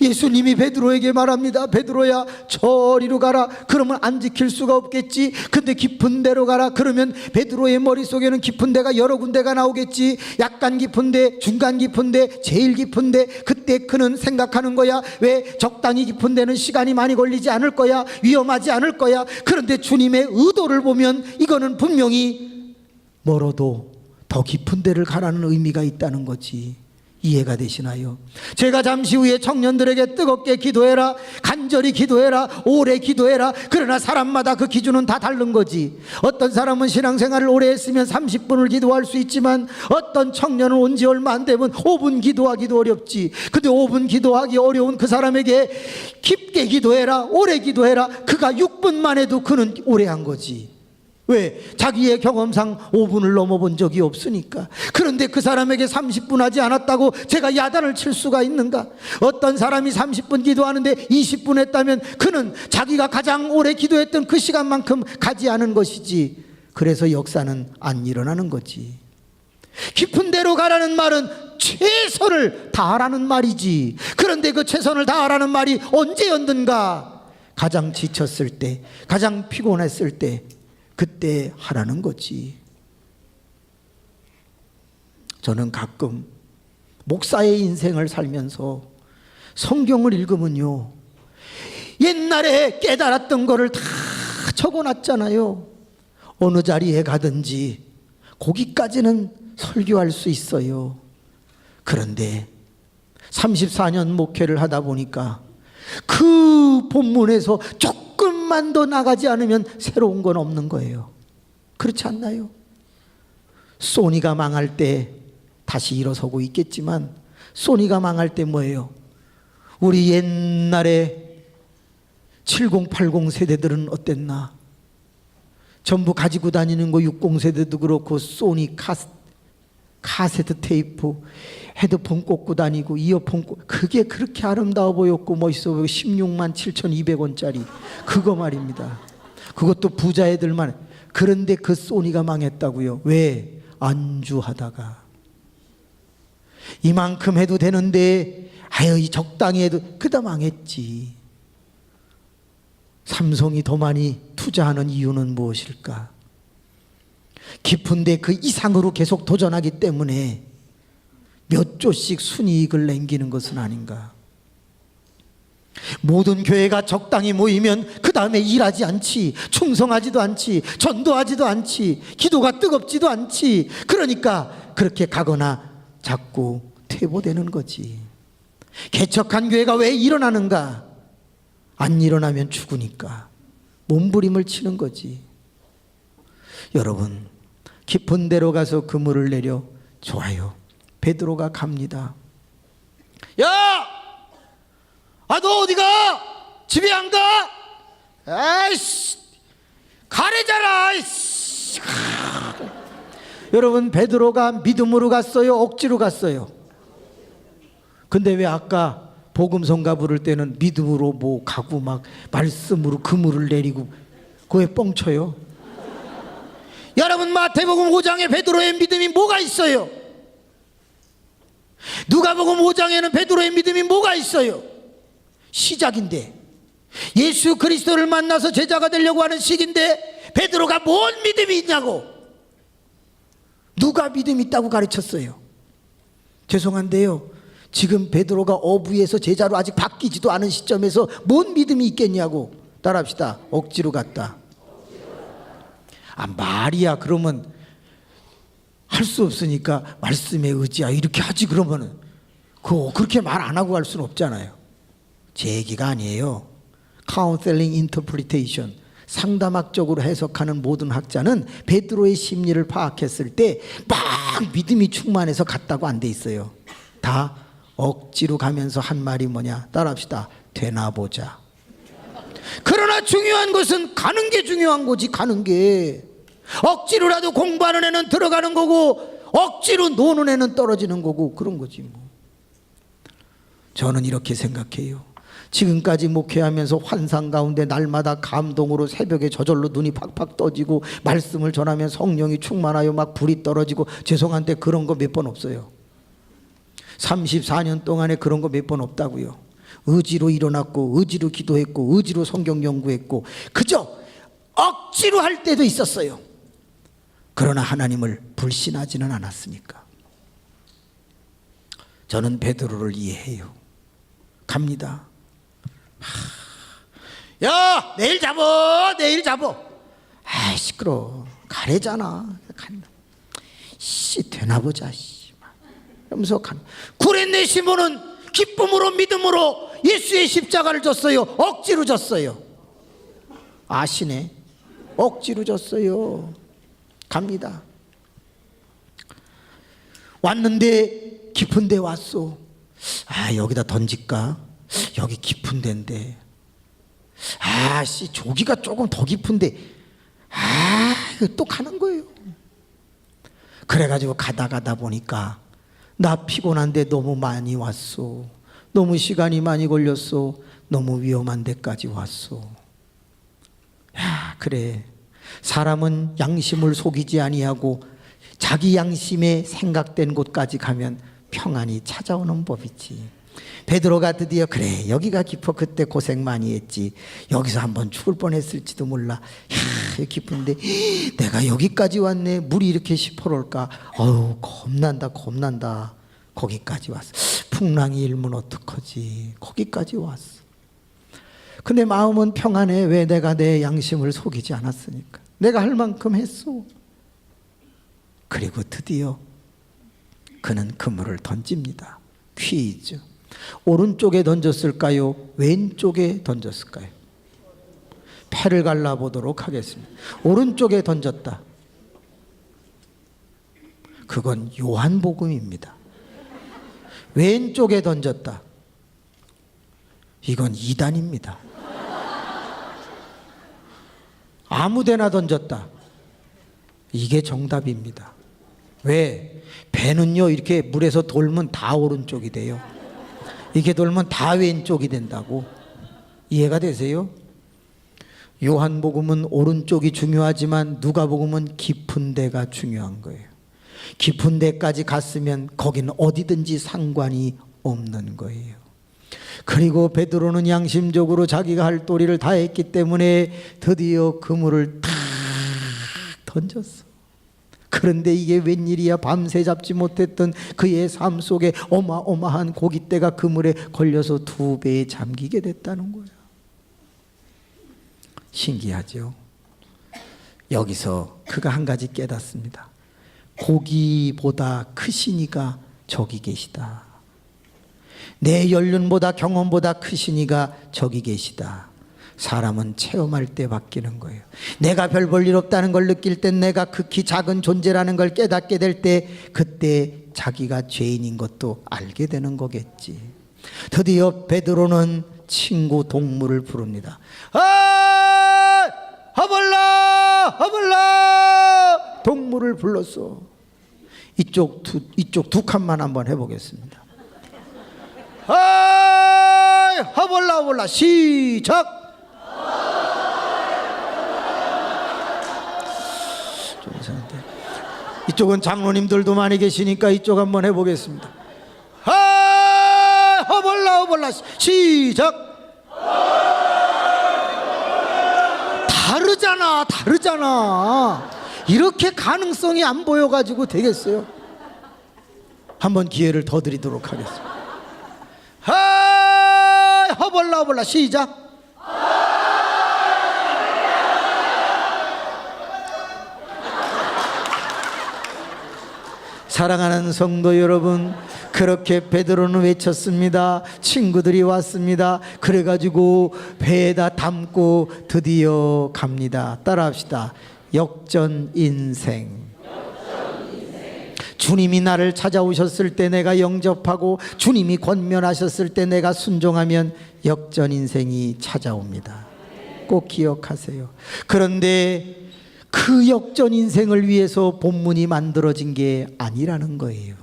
예수님이 베드로에게 말합니다. 베드로야, 저리로 가라. 그러면 안 지킬 수가 없겠지. 근데 깊은 데로 가라. 그러면 베드로의 머릿속에는 깊은 데가 여러 군데가 나오겠지. 약간 깊은 데, 중간 깊은 데, 제일 깊은 데. 그때 그는 생각하는 거야. 왜? 적당히 깊은 데는 시간이 많이 걸리지 않을 거야. 위험하지 않을 거야. 그런데 주님의 의도를 보면 이거는 분명히 멀어도 더 깊은 데를 가라는 의미가 있다는 거지. 이해가 되시나요? 제가 잠시 후에 청년들에게 뜨겁게 기도해라, 간절히 기도해라, 오래 기도해라. 그러나 사람마다 그 기준은 다 다른 거지. 어떤 사람은 신앙생활을 오래 했으면 30분을 기도할 수 있지만 어떤 청년은 온 지 얼마 안 되면 5분 기도하기도 어렵지. 근데 5분 기도하기 어려운 그 사람에게 깊게 기도해라, 오래 기도해라. 그가 6분만 해도 그는 오래 한 거지. 왜? 자기의 경험상 5분을 넘어본 적이 없으니까. 그런데 그 사람에게 30분 하지 않았다고 제가 야단을 칠 수가 있는가? 어떤 사람이 30분 기도하는데 20분 했다면 그는 자기가 가장 오래 기도했던 그 시간만큼 가지 않은 것이지. 그래서 역사는 안 일어나는 거지. 깊은 데로 가라는 말은 최선을 다하라는 말이지. 그런데 그 최선을 다하라는 말이 언제였는가? 가장 지쳤을 때, 가장 피곤했을 때, 그때 하라는 거지. 저는 가끔 목사의 인생을 살면서 성경을 읽으면요, 옛날에 깨달았던 거를 다 적어놨잖아요. 어느 자리에 가든지 거기까지는 설교할 수 있어요. 그런데 34년 목회를 하다 보니까 그 본문에서 조금만 더 나가지 않으면 새로운 건 없는 거예요. 그렇지 않나요? 소니가 망할 때 다시 일어서고 있겠지만 소니가 망할 때 뭐예요? 우리 옛날에 70, 80 세대들은 어땠나? 전부 가지고 다니는 거 60 세대도 그렇고 소니 카세트 테이프, 헤드폰 꽂고 다니고 이어폰 꽂고, 그게 그렇게 아름다워 보였고 멋있어 보이고 16만 7,200원짜리 그거 말입니다. 그것도 부자 애들만. 그런데 그 소니가 망했다고요. 왜? 안주하다가. 이만큼 해도 되는데 아유 적당히 해도, 그다 망했지. 삼성이 더 많이 투자하는 이유는 무엇일까? 깊은데 그 이상으로 계속 도전하기 때문에 몇 조씩 순이익을 남기는 것은 아닌가. 모든 교회가 적당히 모이면 그 다음에 일하지 않지, 충성하지도 않지, 전도하지도 않지, 기도가 뜨겁지도 않지. 그러니까 그렇게 가거나 자꾸 퇴보되는 거지. 개척한 교회가 왜 일어나는가? 안 일어나면 죽으니까 몸부림을 치는 거지. 여러분, 깊은 데로 가서 그물을 내려. 좋아요. 베드로가 갑니다. 야! 아, 너 어디 가? 집에 안 가? 아이씨, 가래잖아. 아이씨. 여러분, 베드로가 믿음으로 갔어요? 억지로 갔어요? 근데 왜 아까 복음성가 부를 때는 믿음으로 뭐 가고 막 말씀으로 그물을 내리고 그거에 뻥쳐요? 여러분, 마태복음 5장에 베드로의 믿음이 뭐가 있어요? 누가복음 5장에는 베드로의 믿음이 뭐가 있어요? 시작인데, 예수 그리스도를 만나서 제자가 되려고 하는 시기인데 베드로가 뭔 믿음이 있냐고. 누가 믿음 있다고 가르쳤어요? 죄송한데요, 지금 베드로가 어부에서 제자로 아직 바뀌지도 않은 시점에서 뭔 믿음이 있겠냐고. 따라합시다. 억지로 갔다. 아, 말이야. 그러면 할 수 없으니까 말씀에 의지야 이렇게 하지. 그러면은 그렇게 말 안 하고 갈 수는 없잖아요. 제 얘기가 아니에요. 카운셀링 인터프리테이션, 상담학적으로 해석하는 모든 학자는 베드로의 심리를 파악했을 때 막 믿음이 충만해서 갔다고 안 돼 있어요. 다 억지로 가면서 한 말이 뭐냐? 따라합시다. 되나 보자. 그러나 중요한 것은 가는 게 중요한 거지. 가는 게 억지로라도 공부하는 애는 들어가는 거고 억지로 노는 애는 떨어지는 거고 그런 거지 뭐. 저는 이렇게 생각해요. 지금까지 목회하면서 환상 가운데 날마다 감동으로 새벽에 저절로 눈이 팍팍 떠지고 말씀을 전하면 성령이 충만하여 막 불이 떨어지고, 죄송한데 그런 거 몇 번 없어요. 34년 동안에 그런 거 몇 번 없다고요. 의지로 일어났고 의지로 기도했고 의지로 성경 연구했고 그저 억지로 할 때도 있었어요. 그러나 하나님을 불신하지는 않았으니까. 저는 베드로를 이해해요. 갑니다. 야, 내일 잡어, 내일 잡어. 아이, 시끄러. 가래잖아. 간다. 씨, 되나 보자. 씨. 이러면서 간. 구레네 시몬은 기쁨으로 믿음으로 예수의 십자가를 졌어요. 억지로 졌어요. 아시네. 억지로 졌어요. 갑니다. 왔는데 깊은 데 왔어. 아, 여기다 던질까? 여기 깊은 데인데. 아씨, 조기가 조금 더 깊은데. 아, 또 가는 거예요. 그래가지고 가다 보니까 나 피곤한데 너무 많이 왔어. 너무 시간이 많이 걸렸어. 너무 위험한 데까지 왔어. 야, 그래. 사람은 양심을 속이지 아니하고 자기 양심에 생각된 곳까지 가면 평안이 찾아오는 법이지. 베드로가 드디어 그래, 여기가 깊어. 그때 고생 많이 했지. 여기서 한번 죽을 뻔했을지도 몰라. 야, 깊은데 내가 여기까지 왔네. 물이 이렇게 시퍼럴까. 어우, 겁난다. 거기까지 왔어. 풍랑이 일면 어떡하지. 거기까지 왔어. 근데 마음은 평안해. 왜? 내가 내 양심을 속이지 않았으니까. 내가 할 만큼 했어. 그리고 드디어 그는 그물을 던집니다. 퀴즈. 오른쪽에 던졌을까요? 왼쪽에 던졌을까요? 패를 갈라보도록 하겠습니다. 오른쪽에 던졌다. 그건 요한복음입니다. 왼쪽에 던졌다. 이건 이단입니다. 아무데나 던졌다. 이게 정답입니다. 왜? 배는요, 이렇게 물에서 돌면 다 오른쪽이 돼요. 이렇게 돌면 다 왼쪽이 된다고. 이해가 되세요? 요한복음은 오른쪽이 중요하지만 누가복음은 깊은 데가 중요한 거예요. 깊은 데까지 갔으면 거기는 어디든지 상관이 없는 거예요. 그리고 베드로는 양심적으로 자기가 할 도리를 다 했기 때문에 드디어 그물을 탁 던졌어. 그런데 이게 웬일이야. 밤새 잡지 못했던 그의 삶 속에 어마어마한 고깃대가 그물에 걸려서 2배에 잠기게 됐다는 거야. 신기하죠. 여기서 그가 한 가지 깨닫습니다. 고기보다 크신 이가 저기 계시다. 내 연륜보다 경험보다 크신 이가 저기 계시다. 사람은 체험할 때 바뀌는 거예요. 내가 별 볼 일 없다는 걸 느낄 땐, 내가 극히 작은 존재라는 걸 깨닫게 될 때, 그때 자기가 죄인인 것도 알게 되는 거겠지. 드디어 베드로는 친구 동물을 부릅니다. 아, 허벌라 동물을 불렀어. 이쪽 두 칸만 한번 해보겠습니다. 아, 허벌라 시작. 좀 이상한데. 이쪽은 장로님들도 많이 계시니까 이쪽 한번 해보겠습니다. 아, 허벌라 시작. 다르잖아. 이렇게 가능성이 안 보여가지고 되겠어요? 한번 기회를 더 드리도록 하겠습니다. 아, 허벌라 시작. 사랑하는 성도 여러분, 그렇게 베드로는 외쳤습니다. 친구들이 왔습니다. 그래가지고 배에다 담고 드디어 갑니다. 따라합시다. 역전 인생. 주님이 나를 찾아오셨을 때 내가 영접하고 주님이 권면하셨을 때 내가 순종하면 역전 인생이 찾아옵니다. 꼭 기억하세요. 그런데 그 역전 인생을 위해서 본문이 만들어진 게 아니라는 거예요.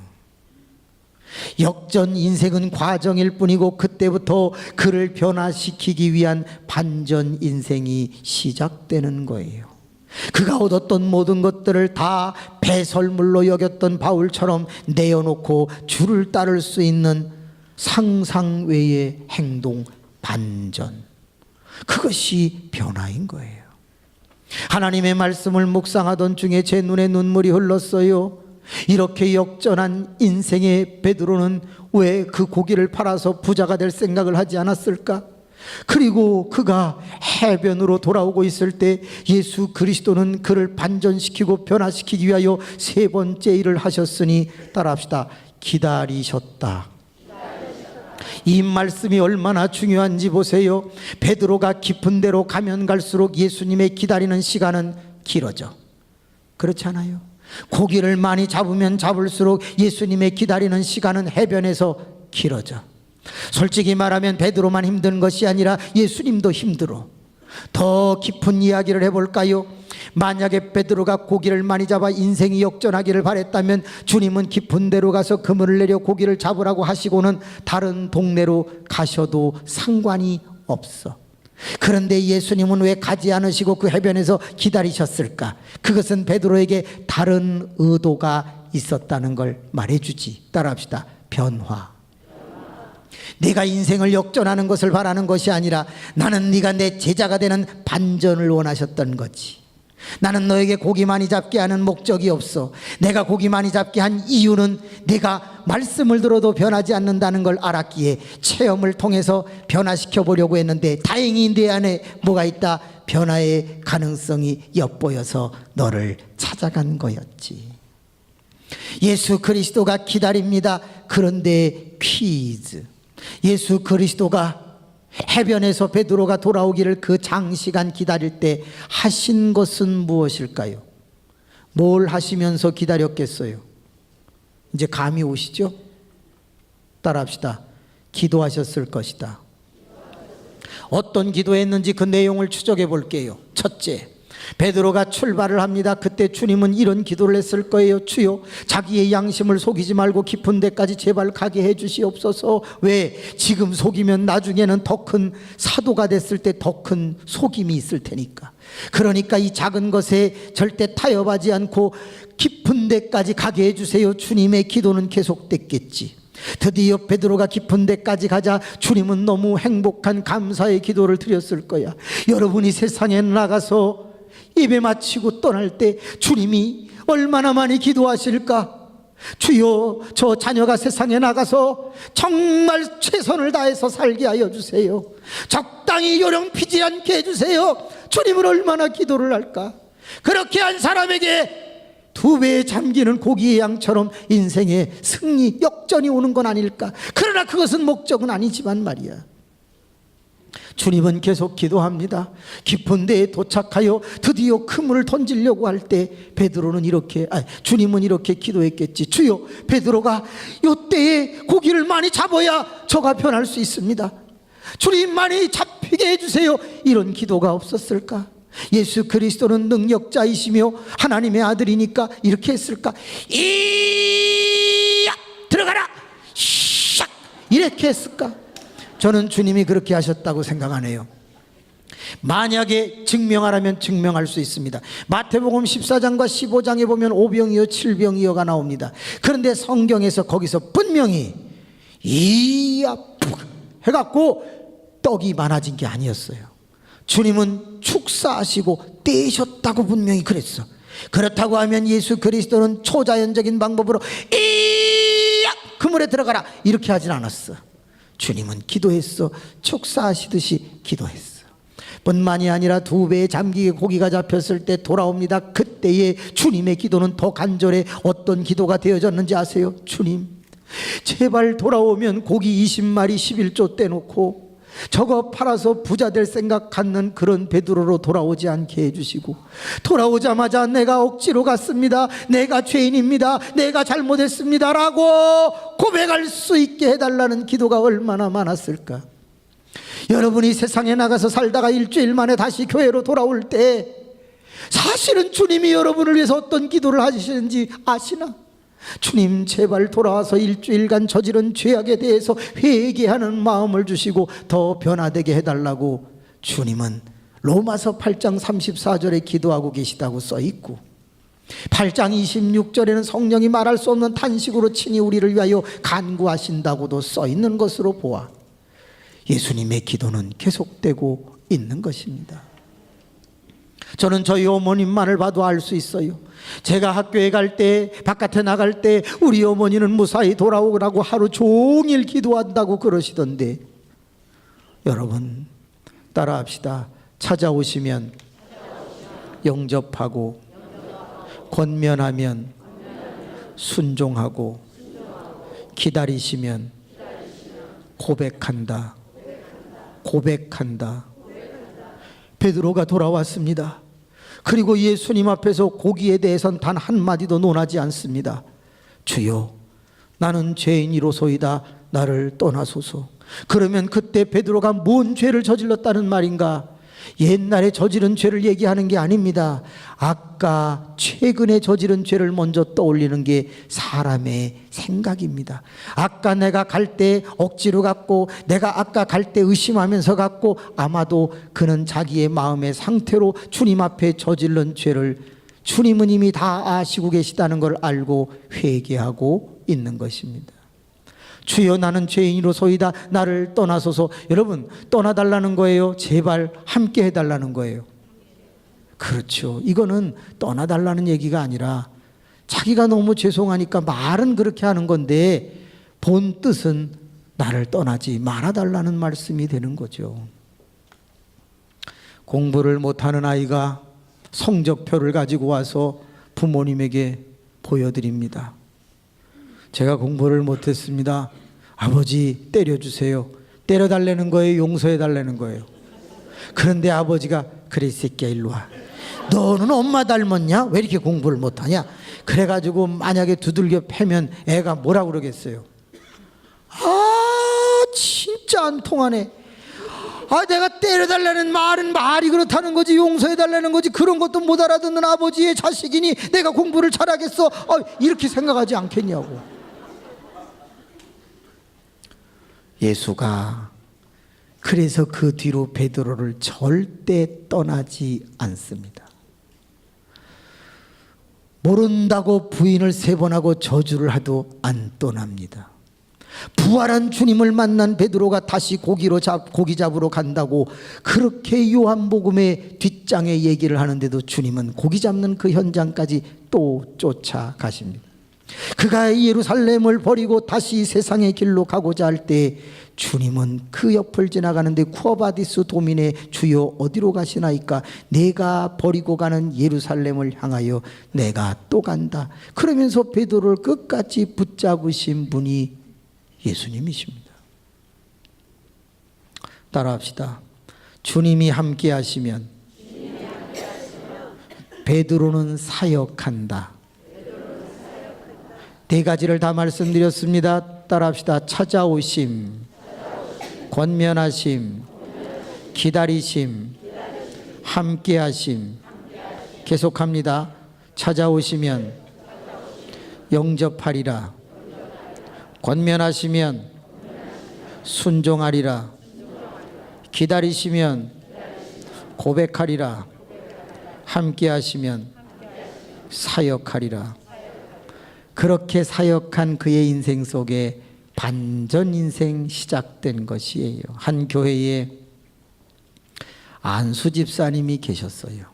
역전 인생은 과정일 뿐이고 그때부터 그를 변화시키기 위한 반전 인생이 시작되는 거예요. 그가 얻었던 모든 것들을 다 배설물로 여겼던 바울처럼 내어놓고 주를 따를 수 있는 상상 외의 행동 반전, 그것이 변화인 거예요. 하나님의 말씀을 묵상하던 중에 제 눈에 눈물이 흘렀어요. 이렇게 역전한 인생의 베드로는 왜 그 고기를 팔아서 부자가 될 생각을 하지 않았을까? 그리고 그가 해변으로 돌아오고 있을 때 예수 그리스도는 그를 반전시키고 변화시키기 위하여 세 번째 일을 하셨으니 따라합시다. 기다리셨다. 이 말씀이 얼마나 중요한지 보세요. 베드로가 깊은 데로 가면 갈수록 예수님의 기다리는 시간은 길어져. 그렇지 않아요? 고기를 많이 잡으면 잡을수록 예수님의 기다리는 시간은 해변에서 길어져. 솔직히 말하면 베드로만 힘든 것이 아니라 예수님도 힘들어. 더 깊은 이야기를 해볼까요? 만약에 베드로가 고기를 많이 잡아 인생이 역전하기를 바랬다면 주님은 깊은 데로 가서 그물을 내려 고기를 잡으라고 하시고는 다른 동네로 가셔도 상관이 없어. 그런데 예수님은 왜 가지 않으시고 그 해변에서 기다리셨을까? 그것은 베드로에게 다른 의도가 있었다는 걸 말해주지. 따라합시다. 변화. 내가 인생을 역전하는 것을 바라는 것이 아니라 나는 네가 내 제자가 되는 반전을 원하셨던 거지. 나는 너에게 고기 많이 잡게 하는 목적이 없어. 내가 고기 많이 잡게 한 이유는 내가 말씀을 들어도 변하지 않는다는 걸 알았기에 체험을 통해서 변화시켜 보려고 했는데 다행히 내 안에 뭐가 있다? 변화의 가능성이 엿보여서 너를 찾아간 거였지. 예수 그리스도가 기다립니다. 그런데 퀴즈. 예수 그리스도가 해변에서 베드로가 돌아오기를 그 장시간 기다릴 때 하신 것은 무엇일까요? 뭘 하시면서 기다렸겠어요? 이제 감이 오시죠? 따라합시다. 기도하셨을 것이다. 어떤 기도했는지 그 내용을 추적해 볼게요. 첫째, 베드로가 출발을 합니다. 그때 주님은 이런 기도를 했을 거예요. 주여, 자기의 양심을 속이지 말고 깊은 데까지 제발 가게 해 주시옵소서. 왜? 지금 속이면 나중에는 더 큰 사도가 됐을 때 더 큰 속임이 있을 테니까. 그러니까 이 작은 것에 절대 타협하지 않고 깊은 데까지 가게 해 주세요. 주님의 기도는 계속됐겠지. 드디어 베드로가 깊은 데까지 가자 주님은 너무 행복한 감사의 기도를 드렸을 거야. 여러분이 세상에 나가서 예배 마치고 떠날 때 주님이 얼마나 많이 기도하실까? 주여, 저 자녀가 세상에 나가서 정말 최선을 다해서 살게 하여 주세요. 적당히 요령 피지 않게 해주세요. 주님은 얼마나 기도를 할까? 그렇게 한 사람에게 2배에 잠기는 고기의 양처럼 인생의 승리, 역전이 오는 건 아닐까? 그러나 그것은 목적은 아니지만 말이야. 주님은 계속 기도합니다. 깊은 데에 도착하여 드디어 그물을 던지려고 할 때 베드로는 주님은 이렇게 기도했겠지. 주여, 베드로가 이때에 고기를 많이 잡아야 저가 변할 수 있습니다. 주님 많이 잡히게 해주세요. 이런 기도가 없었을까? 예수 그리스도는 능력자이시며 하나님의 아들이니까 이렇게 했을까? 이야 들어가라 샥 이렇게 했을까? 저는 주님이 그렇게 하셨다고 생각하네요. 만약에 증명하라면 증명할 수 있습니다. 마태복음 14장과 15장에 보면 오병이어 7병이어가 나옵니다. 그런데 성경에서 거기서 분명히 이야 해갖고 떡이 많아진 게 아니었어요. 주님은 축사하시고 떼셨다고 분명히 그랬어. 그렇다고 하면 예수 그리스도는 초자연적인 방법으로 이야 그물에 들어가라 이렇게 하진 않았어. 주님은 기도했어. 축사하시듯이 기도했어. 뿐만이 아니라 2배에 잠기게 고기가 잡혔을 때 돌아옵니다. 그때의 주님의 기도는 더 간절해. 어떤 기도가 되어졌는지 아세요? 주님, 제발 돌아오면 고기 20마리 11조 떼놓고 저거 팔아서 부자 될 생각 갖는 그런 베드로로 돌아오지 않게 해주시고, 돌아오자마자 내가 억지로 갔습니다, 내가 죄인입니다, 내가 잘못했습니다 라고 고백할 수 있게 해달라는 기도가 얼마나 많았을까. 여러분이 세상에 나가서 살다가 일주일 만에 다시 교회로 돌아올 때 사실은 주님이 여러분을 위해서 어떤 기도를 하시는지 아시나? 주님 제발 돌아와서 일주일간 저지른 죄악에 대해서 회개하는 마음을 주시고 더 변화되게 해달라고 주님은 로마서 8장 34절에 기도하고 계시다고 써있고 8장 26절에는 성령이 말할 수 없는 탄식으로 친히 우리를 위하여 간구하신다고도 써있는 것으로 보아 예수님의 기도는 계속되고 있는 것입니다. 저는 저희 어머님만을 봐도 알 수 있어요. 제가 학교에 갈 때, 바깥에 나갈 때 우리 어머니는 무사히 돌아오라고 하루 종일 기도한다고 그러시던데, 여러분 따라합시다. 찾아오시면 영접하고, 권면하면 순종하고, 기다리시면 고백한다. 고백한다. 베드로가 돌아왔습니다. 그리고 예수님 앞에서 고기에 대해서는 단 한마디도 논하지 않습니다. 주여, 나는 죄인이로소이다. 나를 떠나소서. 그러면 그때 베드로가 뭔 죄를 저질렀다는 말인가? 옛날에 저지른 죄를 얘기하는 게 아닙니다. 아까 최근에 저지른 죄를 먼저 떠올리는 게 사람의 생각입니다. 아까 내가 갈 때 억지로 갔고, 내가 아까 갈 때 의심하면서 갔고, 아마도 그는 자기의 마음의 상태로 주님 앞에 저질른 죄를 주님은 이미 다 아시고 계시다는 걸 알고 회개하고 있는 것입니다. 주여, 나는 죄인으로소이다. 나를 떠나소서. 여러분, 떠나달라는 거예요? 제발 함께 해달라는 거예요? 그렇죠. 이거는 떠나달라는 얘기가 아니라 자기가 너무 죄송하니까 말은 그렇게 하는 건데 본 뜻은 나를 떠나지 말아달라는 말씀이 되는 거죠. 공부를 못하는 아이가 성적표를 가지고 와서 부모님에게 보여드립니다. 제가 공부를 못했습니다. 아버지 때려주세요. 때려달라는 거예요? 용서해달라는 거예요? 그런데 아버지가 그래 이 새끼야 일로 와. 너는 엄마 닮았냐? 왜 이렇게 공부를 못하냐? 그래가지고 만약에 두들겨 패면 애가 뭐라 그러겠어요? 아 진짜 안 통하네. 아 내가 때려달라는 말은 말이 그렇다는 거지, 용서해달라는 거지, 그런 것도 못 알아듣는 아버지의 자식이니 내가 공부를 잘하겠어? 이렇게 생각하지 않겠냐고. 예수가 그래서 그 뒤로 베드로를 절대 떠나지 않습니다. 모른다고 부인을 3번 하고 저주를 해도 안 떠납니다. 부활한 주님을 만난 베드로가 다시 고기 잡으러 간다고 그렇게 요한복음의 뒷장에 얘기를 하는데도 주님은 고기 잡는 그 현장까지 또 쫓아가십니다. 그가 예루살렘을 버리고 다시 세상의 길로 가고자 할 때 주님은 그 옆을 지나가는데 쿠어바디스 도민의 주여 어디로 가시나이까? 내가 버리고 가는 예루살렘을 향하여 내가 또 간다. 그러면서 베드로를 끝까지 붙잡으신 분이 예수님이십니다. 따라합시다. 주님이 함께 하시면 베드로는 사역한다. 4가지를 다 말씀드렸습니다. 따라합시다. 찾아오심, 권면하심, 기다리심, 함께하심. 계속합니다. 찾아오시면 영접하리라. 권면하시면 순종하리라. 기다리시면 고백하리라. 함께하시면 사역하리라. 그렇게 사역한 그의 인생 속에 반전 인생 시작된 것이에요. 한 교회에 안수 집사님이 계셨어요.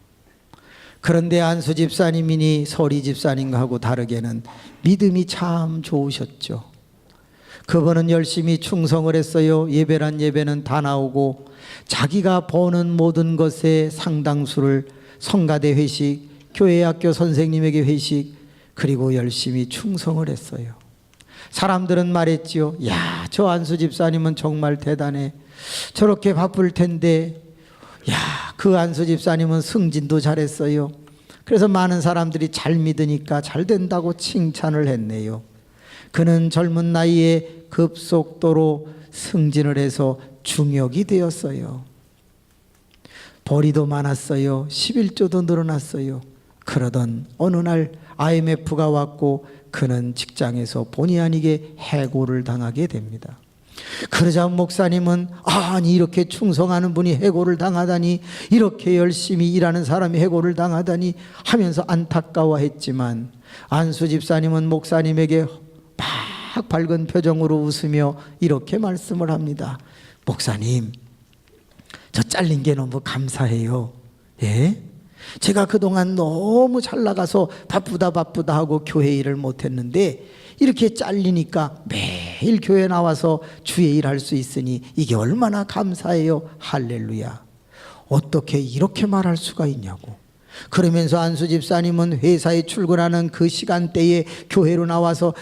그런데 안수 집사님이니 서리 집사님과 하고 다르게는 믿음이 참 좋으셨죠. 그분은 열심히 충성을 했어요. 예배란 예배는 다 나오고 자기가 버는 모든 것의 상당수를 성가대 회식, 교회 학교 선생님에게 회식, 그리고 열심히 충성을 했어요. 사람들은 말했지요. 야, 저 안수 집사님은 정말 대단해. 저렇게 바쁠 텐데, 야, 그 안수 집사님은 승진도 잘했어요. 그래서 많은 사람들이 잘 믿으니까 잘 된다고 칭찬을 했네요. 그는 젊은 나이에 급속도로 승진을 해서 중역이 되었어요. 벌이도 많았어요. 11조도 늘어났어요. 그러던 어느 날 IMF가 왔고 그는 직장에서 본의 아니게 해고를 당하게 됩니다. 그러자 목사님은 아니 이렇게 충성하는 분이 해고를 당하다니, 이렇게 열심히 일하는 사람이 해고를 당하다니 하면서 안타까워했지만, 안수 집사님은 목사님에게 막 밝은 표정으로 웃으며 이렇게 말씀을 합니다. 목사님, 저 잘린 게 너무 감사해요. 예? 제가 그동안 너무 잘 나가서 바쁘다 하고 교회 일을 못했는데 이렇게 잘리니까 매일 교회 나와서 주의 일할 수 있으니 이게 얼마나 감사해요. 할렐루야. 어떻게 이렇게 말할 수가 있냐고. 그러면서 안수 집사님은 회사에 출근하는 그 시간대에 교회로 나와서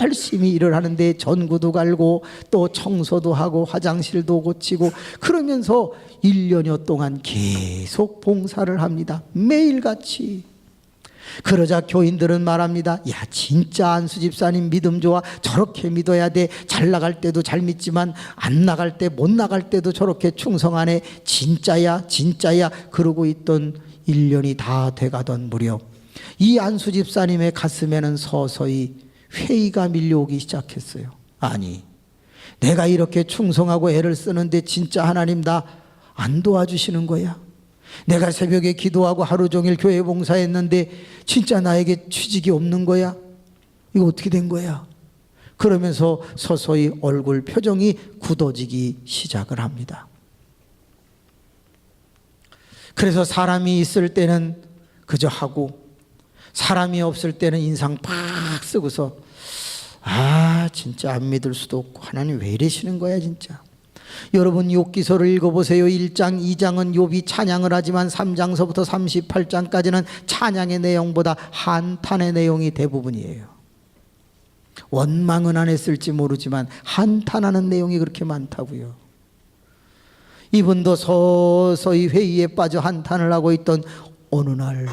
열심히 일을 하는데 전구도 갈고 또 청소도 하고 화장실도 고치고 그러면서 1년여 동안 계속 봉사를 합니다. 매일같이. 그러자 교인들은 말합니다. 야, 진짜 안수 집사님 믿음 좋아. 저렇게 믿어야 돼. 잘 나갈 때도 잘 믿지만 안 나갈 때, 못 나갈 때도 저렇게 충성하네. 진짜야 진짜야. 그러고 있던 1년이 다 돼가던 무렵 이 안수 집사님의 가슴에는 서서히 회의가 밀려오기 시작했어요. 아니, 내가 이렇게 충성하고 애를 쓰는데 진짜 하나님 나 안 도와주시는 거야? 내가 새벽에 기도하고 하루 종일 교회 봉사했는데 진짜 나에게 취직이 없는 거야? 이거 어떻게 된 거야? 그러면서 서서히 얼굴 표정이 굳어지기 시작을 합니다. 그래서 사람이 있을 때는 그저 하고 사람이 없을 때는 인상 팍 쓰고서 아 진짜 안 믿을 수도 없고 하나님 왜 이러시는 거야 진짜. 여러분 욥기서를 읽어보세요. 1장 2장은 욥이 찬양을 하지만 3장서부터 38장까지는 찬양의 내용보다 한탄의 내용이 대부분이에요. 원망은 안 했을지 모르지만 한탄하는 내용이 그렇게 많다고요. 이분도 서서히 회의에 빠져 한탄을 하고 있던 어느 날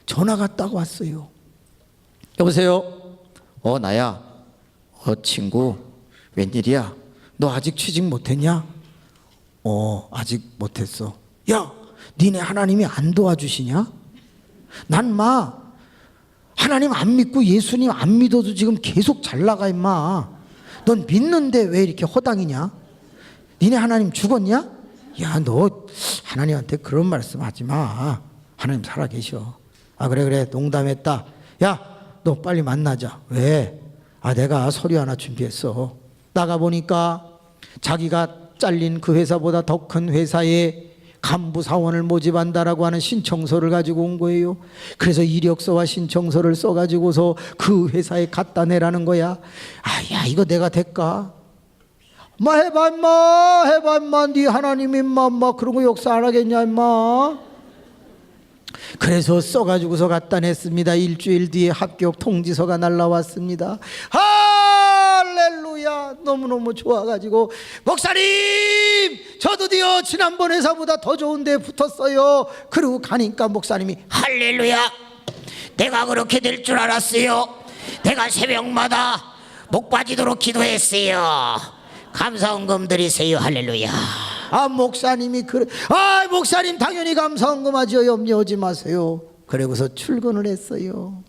전화가 딱 왔어요. 여보세요? 나야. 친구 웬일이야? 너 아직 취직 못했냐? 아직 못했어. 야, 니네 하나님이 안 도와주시냐? 난 마 하나님 안 믿고 예수님 안 믿어도 지금 계속 잘 나가 임마. 넌 믿는데 왜 이렇게 허당이냐? 니네 하나님 죽었냐? 야, 너 하나님한테 그런 말씀 하지 마. 하나님 살아계셔. 그래 농담했다. 야, 너 빨리 만나자. 왜? 내가 서류 하나 준비했어. 나가보니까 자기가 잘린 그 회사보다 더 큰 회사에 간부 사원을 모집한다라고 하는 신청서를 가지고 온 거예요. 그래서 이력서와 신청서를 써가지고서 그 회사에 갖다 내라는 거야. 야, 이거 내가 될까? 해봐 임마. 네 하나님 임마 그런 거 역사 안 하겠냐 임마. 그래서 써가지고서 갖다 냈습니다. 일주일 뒤에 합격 통지서가 날라왔습니다. 할렐루야. 너무너무 좋아가지고 목사님 저 드디어 지난번 회사보다 더 좋은 데 붙었어요. 그리고 가니까 목사님이 할렐루야. 내가 그렇게 될 줄 알았어요. 내가 새벽마다 목 빠지도록 기도했어요. 감사원금 드리세요. 할렐루야. 목사님이 그래. 목사님 당연히 감사원금 하죠. 염려하지 마세요. 그러고서 출근을 했어요.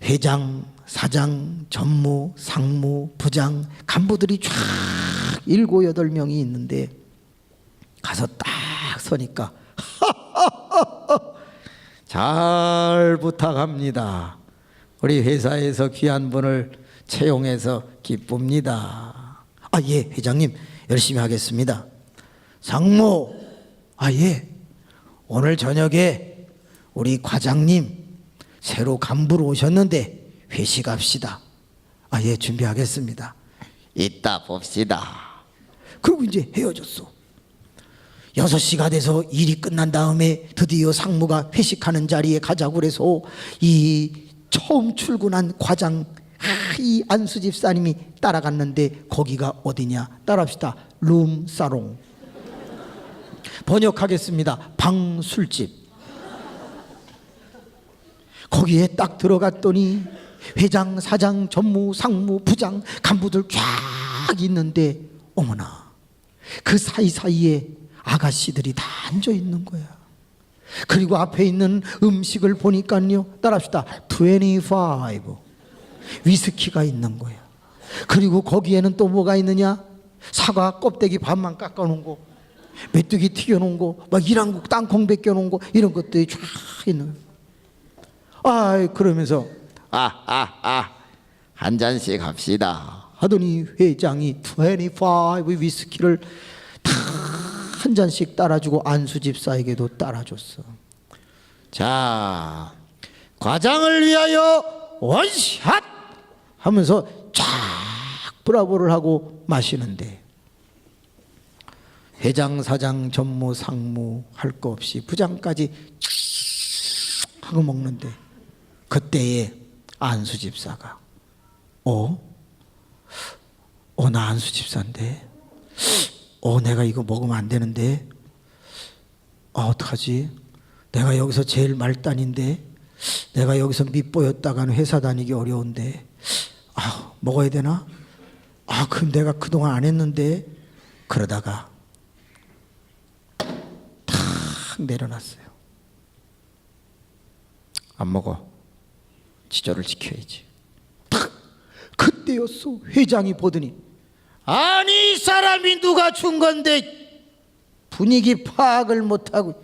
회장, 사장, 전무, 상무, 부장, 간부들이 쫙 7, 8명이 있는데 가서 딱 서니까 잘 부탁합니다. 우리 회사에서 귀한 분을 채용해서 기쁩니다. 예, 회장님 열심히 하겠습니다. 상무, 예, 오늘 저녁에 우리 과장님 새로 간부로 오셨는데 회식합시다. 예, 준비하겠습니다. 이따 봅시다. 그리고 이제 헤어졌어. 6시가 돼서 일이 끝난 다음에 드디어 상무가 회식하는 자리에 가자고 그래서 이 처음 출근한 과장 이 안수 집사님이 따라갔는데 거기가 어디냐? 따라합시다. 룸사롱. 번역하겠습니다. 방술집. 거기에 딱 들어갔더니 회장, 사장, 전무, 상무, 부장, 간부들 쫙 있는데 어머나, 그 사이사이에 아가씨들이 다 앉아 있는 거야. 그리고 앞에 있는 음식을 보니까요, 따라합시다, 25 위스키가 있는 거야. 그리고 거기에는 또 뭐가 있느냐, 사과 껍데기 반만 깎아놓은 거, 메뚜기 튀겨놓은 거, 막 이랑국 땅콩 벗겨놓은 거, 이런 것들이 쫙 있는 거야. 그러면서 한 잔씩 합시다. 하더니 회장이 25 위스키를 다 한 잔씩 따라주고 안수 집사에게도 따라줬어. 자, 과장을 위하여 원샷 하면서 쫙 브라보를 하고 마시는데, 회장, 사장, 전무, 상무 할 거 없이 부장까지 쭉 하고 먹는데, 그때에 안수 집사가 나 안수 집사인데 내가 이거 먹으면 안 되는데 어떡하지? 내가 여기서 제일 말단인데, 내가 여기서 밑보였다가는 회사 다니기 어려운데 먹어야 되나? 그럼 내가 그동안 안 했는데. 그러다가 탁 내려놨어요. 안 먹어. 지조를 지켜야지. 탁 그때였어. 회장이 보더니, 아니 이 사람이 누가 준 건데 분위기 파악을 못하고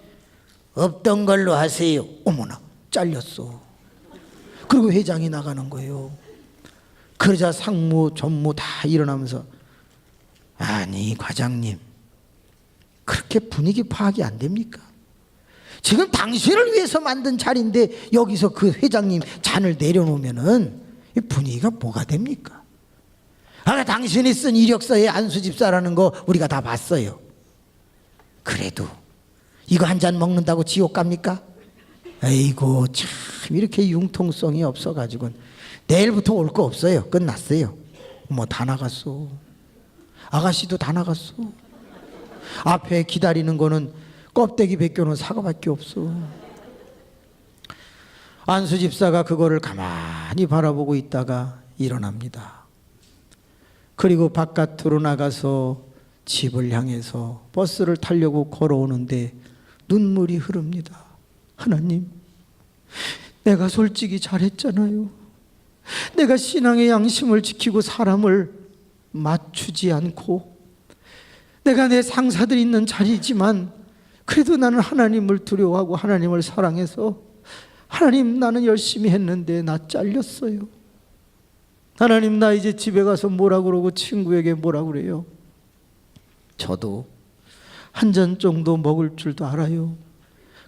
없던 걸로 하세요. 어머나, 잘렸어. 그리고 회장이 나가는 거예요. 그러자 상무, 전무 다 일어나면서, 아니 과장님, 그렇게 분위기 파악이 안 됩니까? 지금 당신을 위해서 만든 자리인데 여기서 그 회장님 잔을 내려놓으면은 이 분위기가 뭐가 됩니까? 당신이 쓴 이력서에 안수 집사라는 거 우리가 다 봤어요. 그래도 이거 한 잔 먹는다고 지옥 갑니까? 아이고 참, 이렇게 융통성이 없어가지고 내일부터 올 거 없어요. 끝났어요. 다 나갔어. 아가씨도 다 나갔어. 앞에 기다리는 거는 껍데기 벗겨놓은 사과밖에 없어. 안수 집사가 그거를 가만히 바라보고 있다가 일어납니다. 그리고 바깥으로 나가서 집을 향해서 버스를 타려고 걸어오는데 눈물이 흐릅니다. 하나님, 내가 솔직히 잘했잖아요. 내가 신앙의 양심을 지키고 사람을 맞추지 않고, 내가 내 상사들이 있는 자리지만 그래도 나는 하나님을 두려워하고 하나님을 사랑해서, 하나님 나는 열심히 했는데 나 잘렸어요. 하나님, 나 이제 집에 가서 뭐라 그러고 친구에게 뭐라 그래요? 저도 한 잔 정도 먹을 줄도 알아요.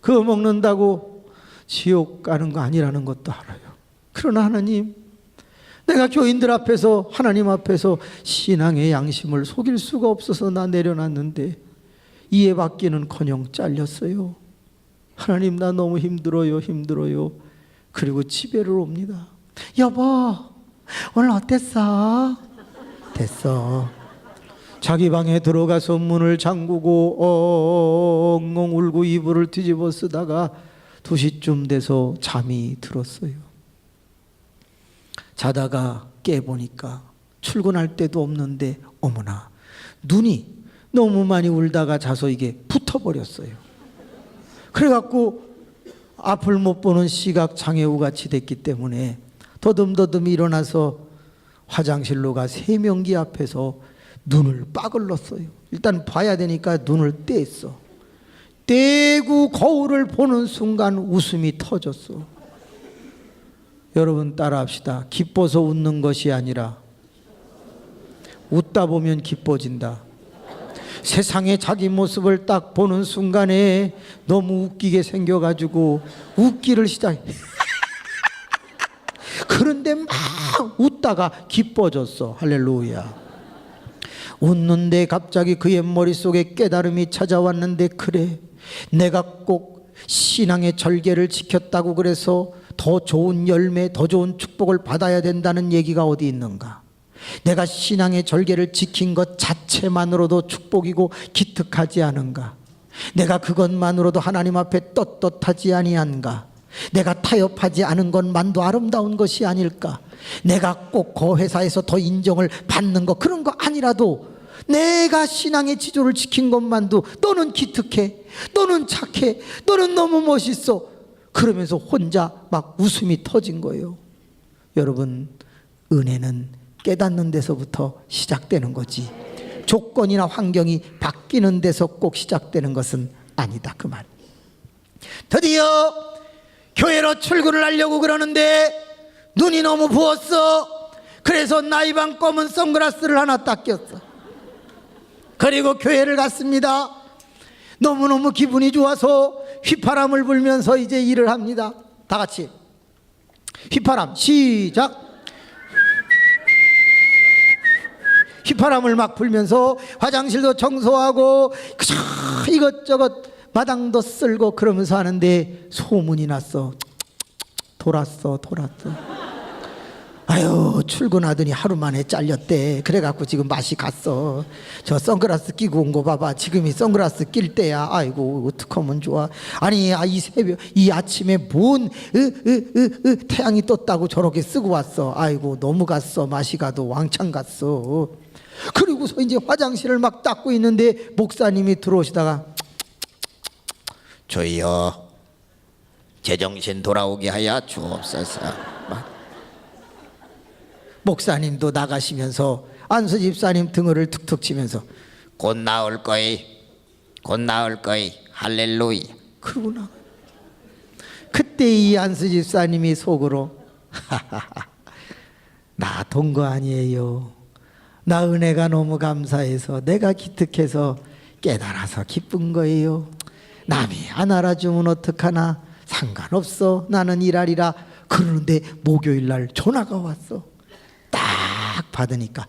그거 먹는다고 지옥 가는 거 아니라는 것도 알아요. 그러나 하나님, 내가 교인들 앞에서, 하나님 앞에서 신앙의 양심을 속일 수가 없어서 나 내려놨는데 이해받기는커녕 잘렸어요. 하나님, 나 너무 힘들어요. 그리고 집에를 옵니다. 여보, 오늘 어땠어? 됐어. 자기 방에 들어가서 문을 잠그고 엉엉 울고 이불을 뒤집어 쓰다가 2시쯤 돼서 잠이 들었어요. 자다가 깨보니까 출근할 데도 없는데, 어머나, 눈이 너무 많이 울다가 자서 이게 붙어버렸어요. 그래갖고 앞을 못 보는 시각장애우 같이 됐기 때문에 더듬더듬 일어나서 화장실로 가 세면기 앞에서 눈을 빠글렀어요. 일단 봐야 되니까 눈을 뗐어. 떼고 거울을 보는 순간 웃음이 터졌어. 여러분 따라합시다. 기뻐서 웃는 것이 아니라 웃다 보면 기뻐진다. 세상에 자기 모습을 딱 보는 순간에 너무 웃기게 생겨가지고 웃기를 시작해. 그런데 막 웃다가 기뻐졌어. 할렐루야. 웃는데 갑자기 그의 머릿속에 깨달음이 찾아왔는데, 그래, 내가 꼭 신앙의 절개를 지켰다고 그래서 더 좋은 열매, 더 좋은 축복을 받아야 된다는 얘기가 어디 있는가? 내가 신앙의 절개를 지킨 것 자체만으로도 축복이고 기특하지 않은가? 내가 그것만으로도 하나님 앞에 떳떳하지 아니한가? 내가 타협하지 않은 것만도 아름다운 것이 아닐까? 내가 꼭 그 회사에서 더 인정을 받는 거, 그런 거 아니라도 내가 신앙의 지조를 지킨 것만도 너는 기특해, 너는 착해, 너는 너무 멋있어. 그러면서 혼자 막 웃음이 터진 거예요. 여러분, 은혜는 깨닫는 데서부터 시작되는 거지, 조건이나 환경이 바뀌는 데서 꼭 시작되는 것은 아니다, 그 말. 드디어 교회로 출근을 하려고 그러는데 눈이 너무 부었어. 그래서 나이방 검은 선글라스를 하나 딱 꼈어. 그리고 교회를 갔습니다. 너무너무 기분이 좋아서 휘파람을 불면서 이제 일을 합니다. 다 같이 휘파람 시작. 휘파람을 막 불면서 화장실도 청소하고 이것저것 마당도 쓸고 그러면서 하는데 소문이 났어. 돌았어. 아유, 출근하더니 하루 만에 잘렸대. 그래갖고 지금 맛이 갔어. 저 선글라스 끼고 온 거 봐봐. 지금이 선글라스 낄 때야. 아이고, 어떡하면 좋아. 아니, 이 새벽 이 아침에 뭔 태양이 떴다고 저렇게 쓰고 왔어. 아이고, 너무 갔어. 맛이 가도 왕창 갔어. 그리고서 이제 화장실을 막 닦고 있는데 목사님이 들어오시다가 주여 제정신 돌아오게 하여 주옵소서. 목사님도 나가시면서 안수 집사님 등을 툭툭 치면서 곧 나올 거이, 곧 나올 거이. 할렐루야. 그러고 나가. 그때 이 안수 집사님이 속으로 나 돈 거 아니에요. 나 은혜가 너무 감사해서 내가 기특해서 깨달아서 기쁜 거예요. 남이 안 알아주면 어떡하나, 상관없어, 나는 일하리라. 그러는데 목요일 날 전화가 왔어. 딱 받으니까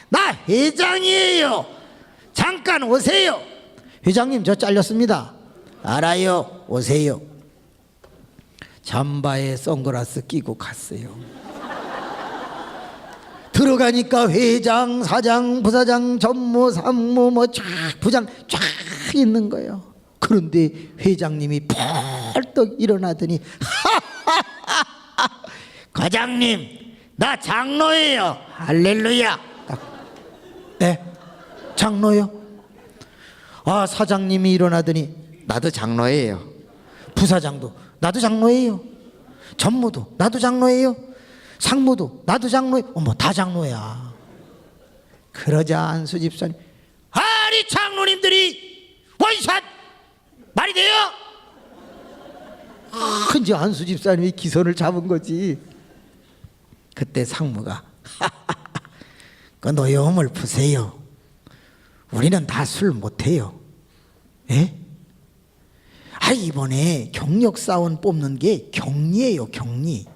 나 회장이에요. 잠깐 오세요. 회장님, 저 잘렸습니다. 알아요. 오세요. 잠바에 선글라스 끼고 갔어요. 들어가니까 회장, 사장, 부사장, 전무, 산무 뭐 쫙 부장 쫙 있는 거예요. 그런데 회장님이 벌떡 일어나더니 과장님, 나 장로예요. 할렐루야. 네, 장로요? 아, 사장님이 일어나더니 나도 장로예요. 부사장도 나도 장로예요. 전무도 나도 장로예요. 상무도 나도 장로예요. 어머, 다 장로야. 그러자 안수 집사님, 아니 장로님들이 원샷 말이 돼요? 이제 안수 집사님이 기선을 잡은 거지. 그때 상무가 그 노여움을 푸세요. 우리는 다 술 못해요. 예? 아, 이번에 경력사원 뽑는 게 경리예요, 경리.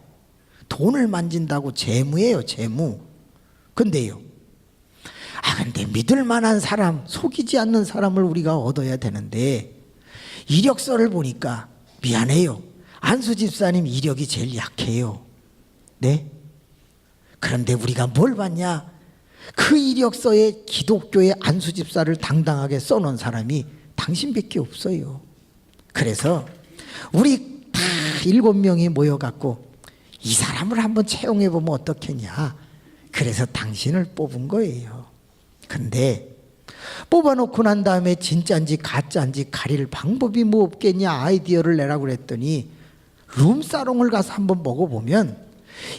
돈을 만진다고 재무예요, 재무. 근데요, 근데 믿을 만한 사람, 속이지 않는 사람을 우리가 얻어야 되는데 이력서를 보니까 미안해요, 안수 집사님 이력이 제일 약해요. 네? 그런데 우리가 뭘 봤냐? 그 이력서에 기독교의 안수 집사를 당당하게 써놓은 사람이 당신밖에 없어요. 그래서 우리 다 7명이 모여갖고 이 사람을 한번 채용해보면 어떻겠냐. 그래서 당신을 뽑은 거예요. 근데 뽑아놓고 난 다음에 진짜인지 가짜인지 가릴 방법이 뭐 없겠냐, 아이디어를 내라고 그랬더니 룸사롱을 가서 한번 먹어보면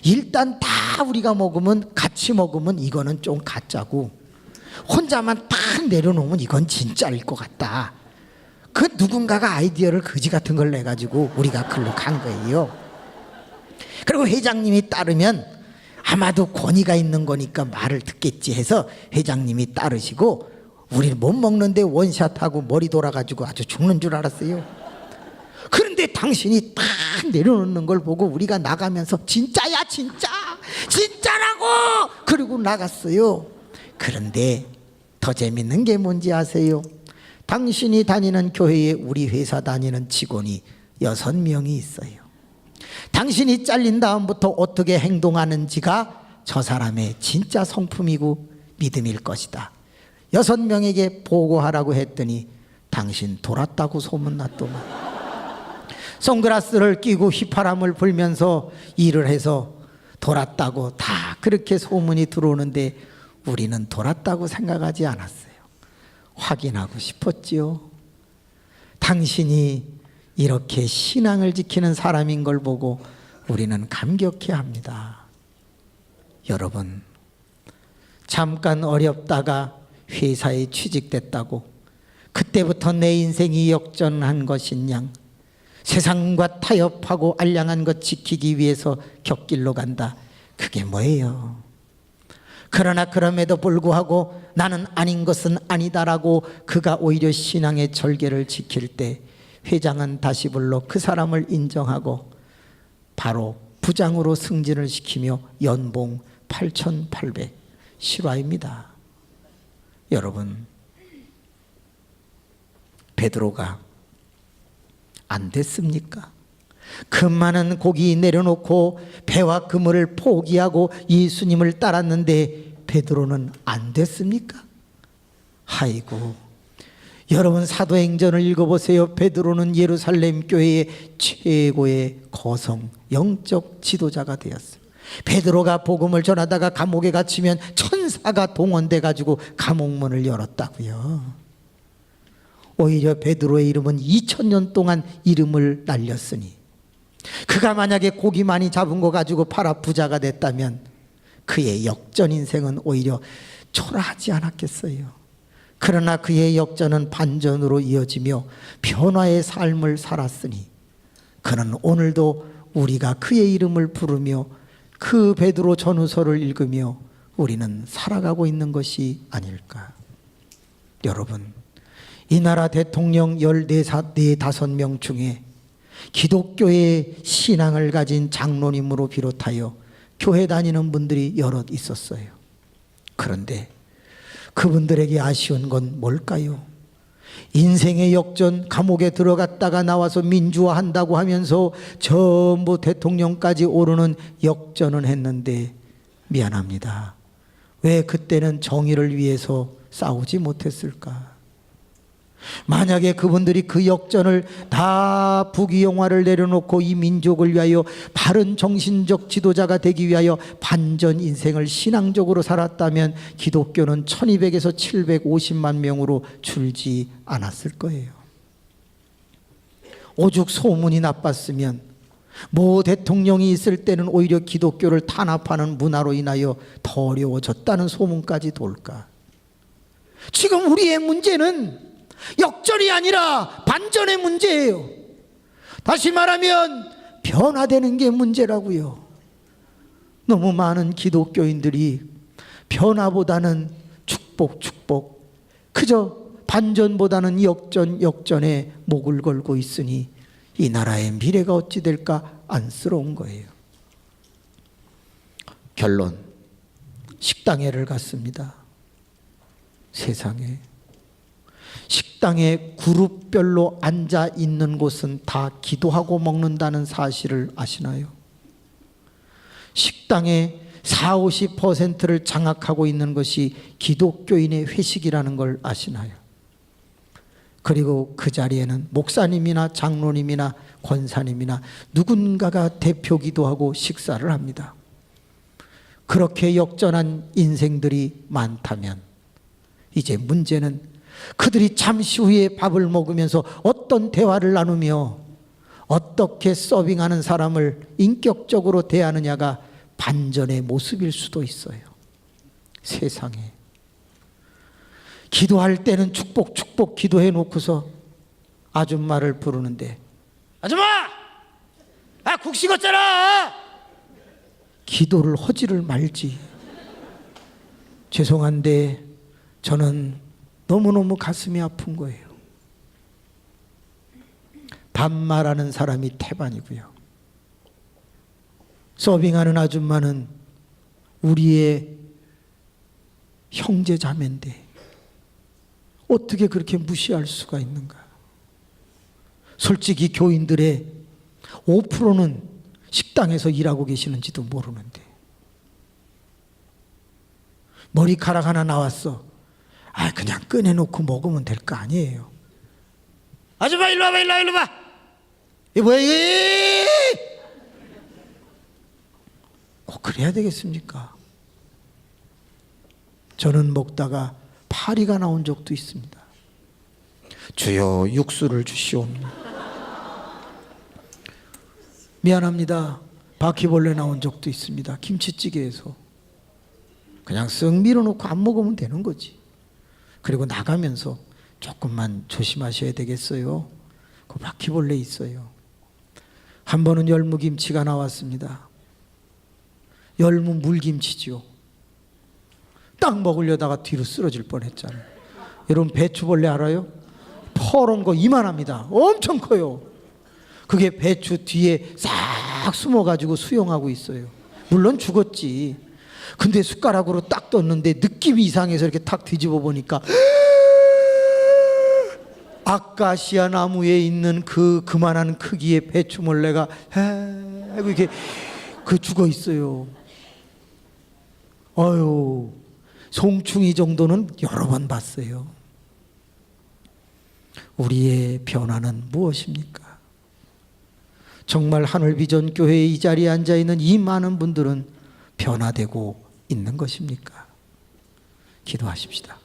일단 다 우리가 먹으면, 같이 먹으면 이거는 좀 가짜고 혼자만 딱 내려놓으면 이건 진짜일 것 같다. 그 누군가가 아이디어를 거지 같은 걸 내가지고 우리가 글로 간 거예요. 그리고 회장님이 따르면 아마도 권위가 있는 거니까 말을 듣겠지 해서 회장님이 따르시고 우리는 못 먹는데 원샷하고 머리 돌아가지고 아주 죽는 줄 알았어요. 그런데 당신이 딱 내려놓는 걸 보고 우리가 나가면서 진짜야 진짜, 진짜라고 그러고 나갔어요. 그런데 더 재밌는 게 뭔지 아세요? 당신이 다니는 교회에 우리 회사 다니는 직원이 6명이 있어요. 당신이 잘린 다음부터 어떻게 행동하는지가 저 사람의 진짜 성품이고 믿음일 것이다. 6명에게 보고하라고 했더니 당신 돌았다고 소문났더만. 선글라스를 끼고 휘파람을 불면서 일을 해서 돌았다고 다 그렇게 소문이 들어오는데 우리는 돌았다고 생각하지 않았어요. 확인하고 싶었지요. 당신이 이렇게 신앙을 지키는 사람인 걸 보고 우리는 감격해야 합니다. 여러분, 잠깐 어렵다가 회사에 취직됐다고 그때부터 내 인생이 역전한 것인 양 세상과 타협하고 알량한 것 지키기 위해서 곁길로 간다. 그게 뭐예요? 그러나 그럼에도 불구하고 나는 아닌 것은 아니다라고 그가 오히려 신앙의 절개를 지킬 때 회장은 다시 불러 그 사람을 인정하고 바로 부장으로 승진을 시키며 연봉 8,800 실화입니다. 여러분, 베드로가 안 됐습니까? 그 많은 고기 내려놓고 배와 그물을 포기하고 예수님을 따랐는데 베드로는 안 됐습니까? 아이고, 여러분 사도행전을 읽어보세요. 베드로는 예루살렘 교회의 최고의 거성 영적 지도자가 되었어요. 베드로가 복음을 전하다가 감옥에 갇히면 천사가 동원돼 가지고 감옥문을 열었다고요. 오히려 베드로의 이름은 2000년 동안 이름을 날렸으니 그가 만약에 고기 많이 잡은 거 가지고 팔아 부자가 됐다면 그의 역전 인생은 오히려 초라하지 않았겠어요. 그러나 그의 역전은 반전으로 이어지며 변화의 삶을 살았으니 그는 오늘도 우리가 그의 이름을 부르며 그 베드로 전후서를 읽으며 우리는 살아가고 있는 것이 아닐까. 여러분, 이 나라 대통령 14~15명 중에 기독교의 신앙을 가진 장로님으로 비롯하여 교회 다니는 분들이 여럿 있었어요. 그런데 그분들에게 아쉬운 건 뭘까요? 인생의 역전, 감옥에 들어갔다가 나와서 민주화한다고 하면서 전부 대통령까지 오르는 역전은 했는데 미안합니다. 왜 그때는 정의를 위해서 싸우지 못했을까? 만약에 그분들이 그 역전을 다 부귀영화를 내려놓고 이 민족을 위하여 바른 정신적 지도자가 되기 위하여 반전 인생을 신앙적으로 살았다면 기독교는 1200에서 750만 명으로 줄지 않았을 거예요. 오죽 소문이 나빴으면 모 대통령이 있을 때는 오히려 기독교를 탄압하는 문화로 인하여 더 어려워졌다는 소문까지 돌까. 지금 우리의 문제는 역전이 아니라 반전의 문제예요. 다시 말하면 변화되는 게 문제라고요. 너무 많은 기독교인들이 변화보다는 축복, 그저 반전보다는 역전에 목을 걸고 있으니 이 나라의 미래가 어찌 될까 안쓰러운 거예요. 결론, 식당회를 갔습니다. 세상에, 식당에 그룹별로 앉아 있는 곳은 다 기도하고 먹는다는 사실을 아시나요? 식당의 40~50%를 장악하고 있는 것이 기독교인의 회식이라는 걸 아시나요? 그리고 그 자리에는 목사님이나 장로님이나 권사님이나 누군가가 대표 기도하고 식사를 합니다. 그렇게 역전한 인생들이 많다면 이제 문제는 그들이 잠시 후에 밥을 먹으면서 어떤 대화를 나누며 어떻게 서빙하는 사람을 인격적으로 대하느냐가 반전의 모습일 수도 있어요. 세상에, 기도할 때는 축복 기도해 놓고서 아줌마를 부르는데 아줌마! 국 식었잖아! 기도를 하지를 말지. 죄송한데 저는 너무너무 가슴이 아픈 거예요. 반말하는 사람이 태반이고요. 서빙하는 아줌마는 우리의 형제 자매인데 어떻게 그렇게 무시할 수가 있는가? 솔직히 교인들의 5%는 식당에서 일하고 계시는지도 모르는데 머리카락 하나 나왔어. 그냥 꺼내놓고 먹으면 될 거 아니에요. 아줌마 일로 와봐, 일로 와. 이게 뭐야 이게? 꼭 그래야 되겠습니까? 저는 먹다가 파리가 나온 적도 있습니다. 주여 육수를 주시옵니다. 미안합니다. 바퀴벌레 나온 적도 있습니다. 김치찌개에서. 그냥 쓱 밀어놓고 안 먹으면 되는 거지. 그리고 나가면서 조금만 조심하셔야 되겠어요. 그 바퀴벌레 있어요. 한 번은 열무김치가 나왔습니다. 열무 물김치지요. 딱 먹으려다가 뒤로 쓰러질 뻔했잖아요. 여러분 배추벌레 알아요? 퍼런 거 이만합니다. 엄청 커요. 그게 배추 뒤에 싹 숨어가지고 수영하고 있어요. 물론 죽었지. 근데 숟가락으로 딱 떴는데 느낌이 이상해서 이렇게 탁 뒤집어 보니까 아카시아 나무에 있는 그만한 크기의 배추벌레가 이렇게 죽어 있어요. 어휴, 송충이 정도는 여러 번 봤어요. 우리의 변화는 무엇입니까? 정말 하늘비전 교회의 이 자리에 앉아 있는 이 많은 분들은 변화되고 있는 것입니까? 기도하십시다.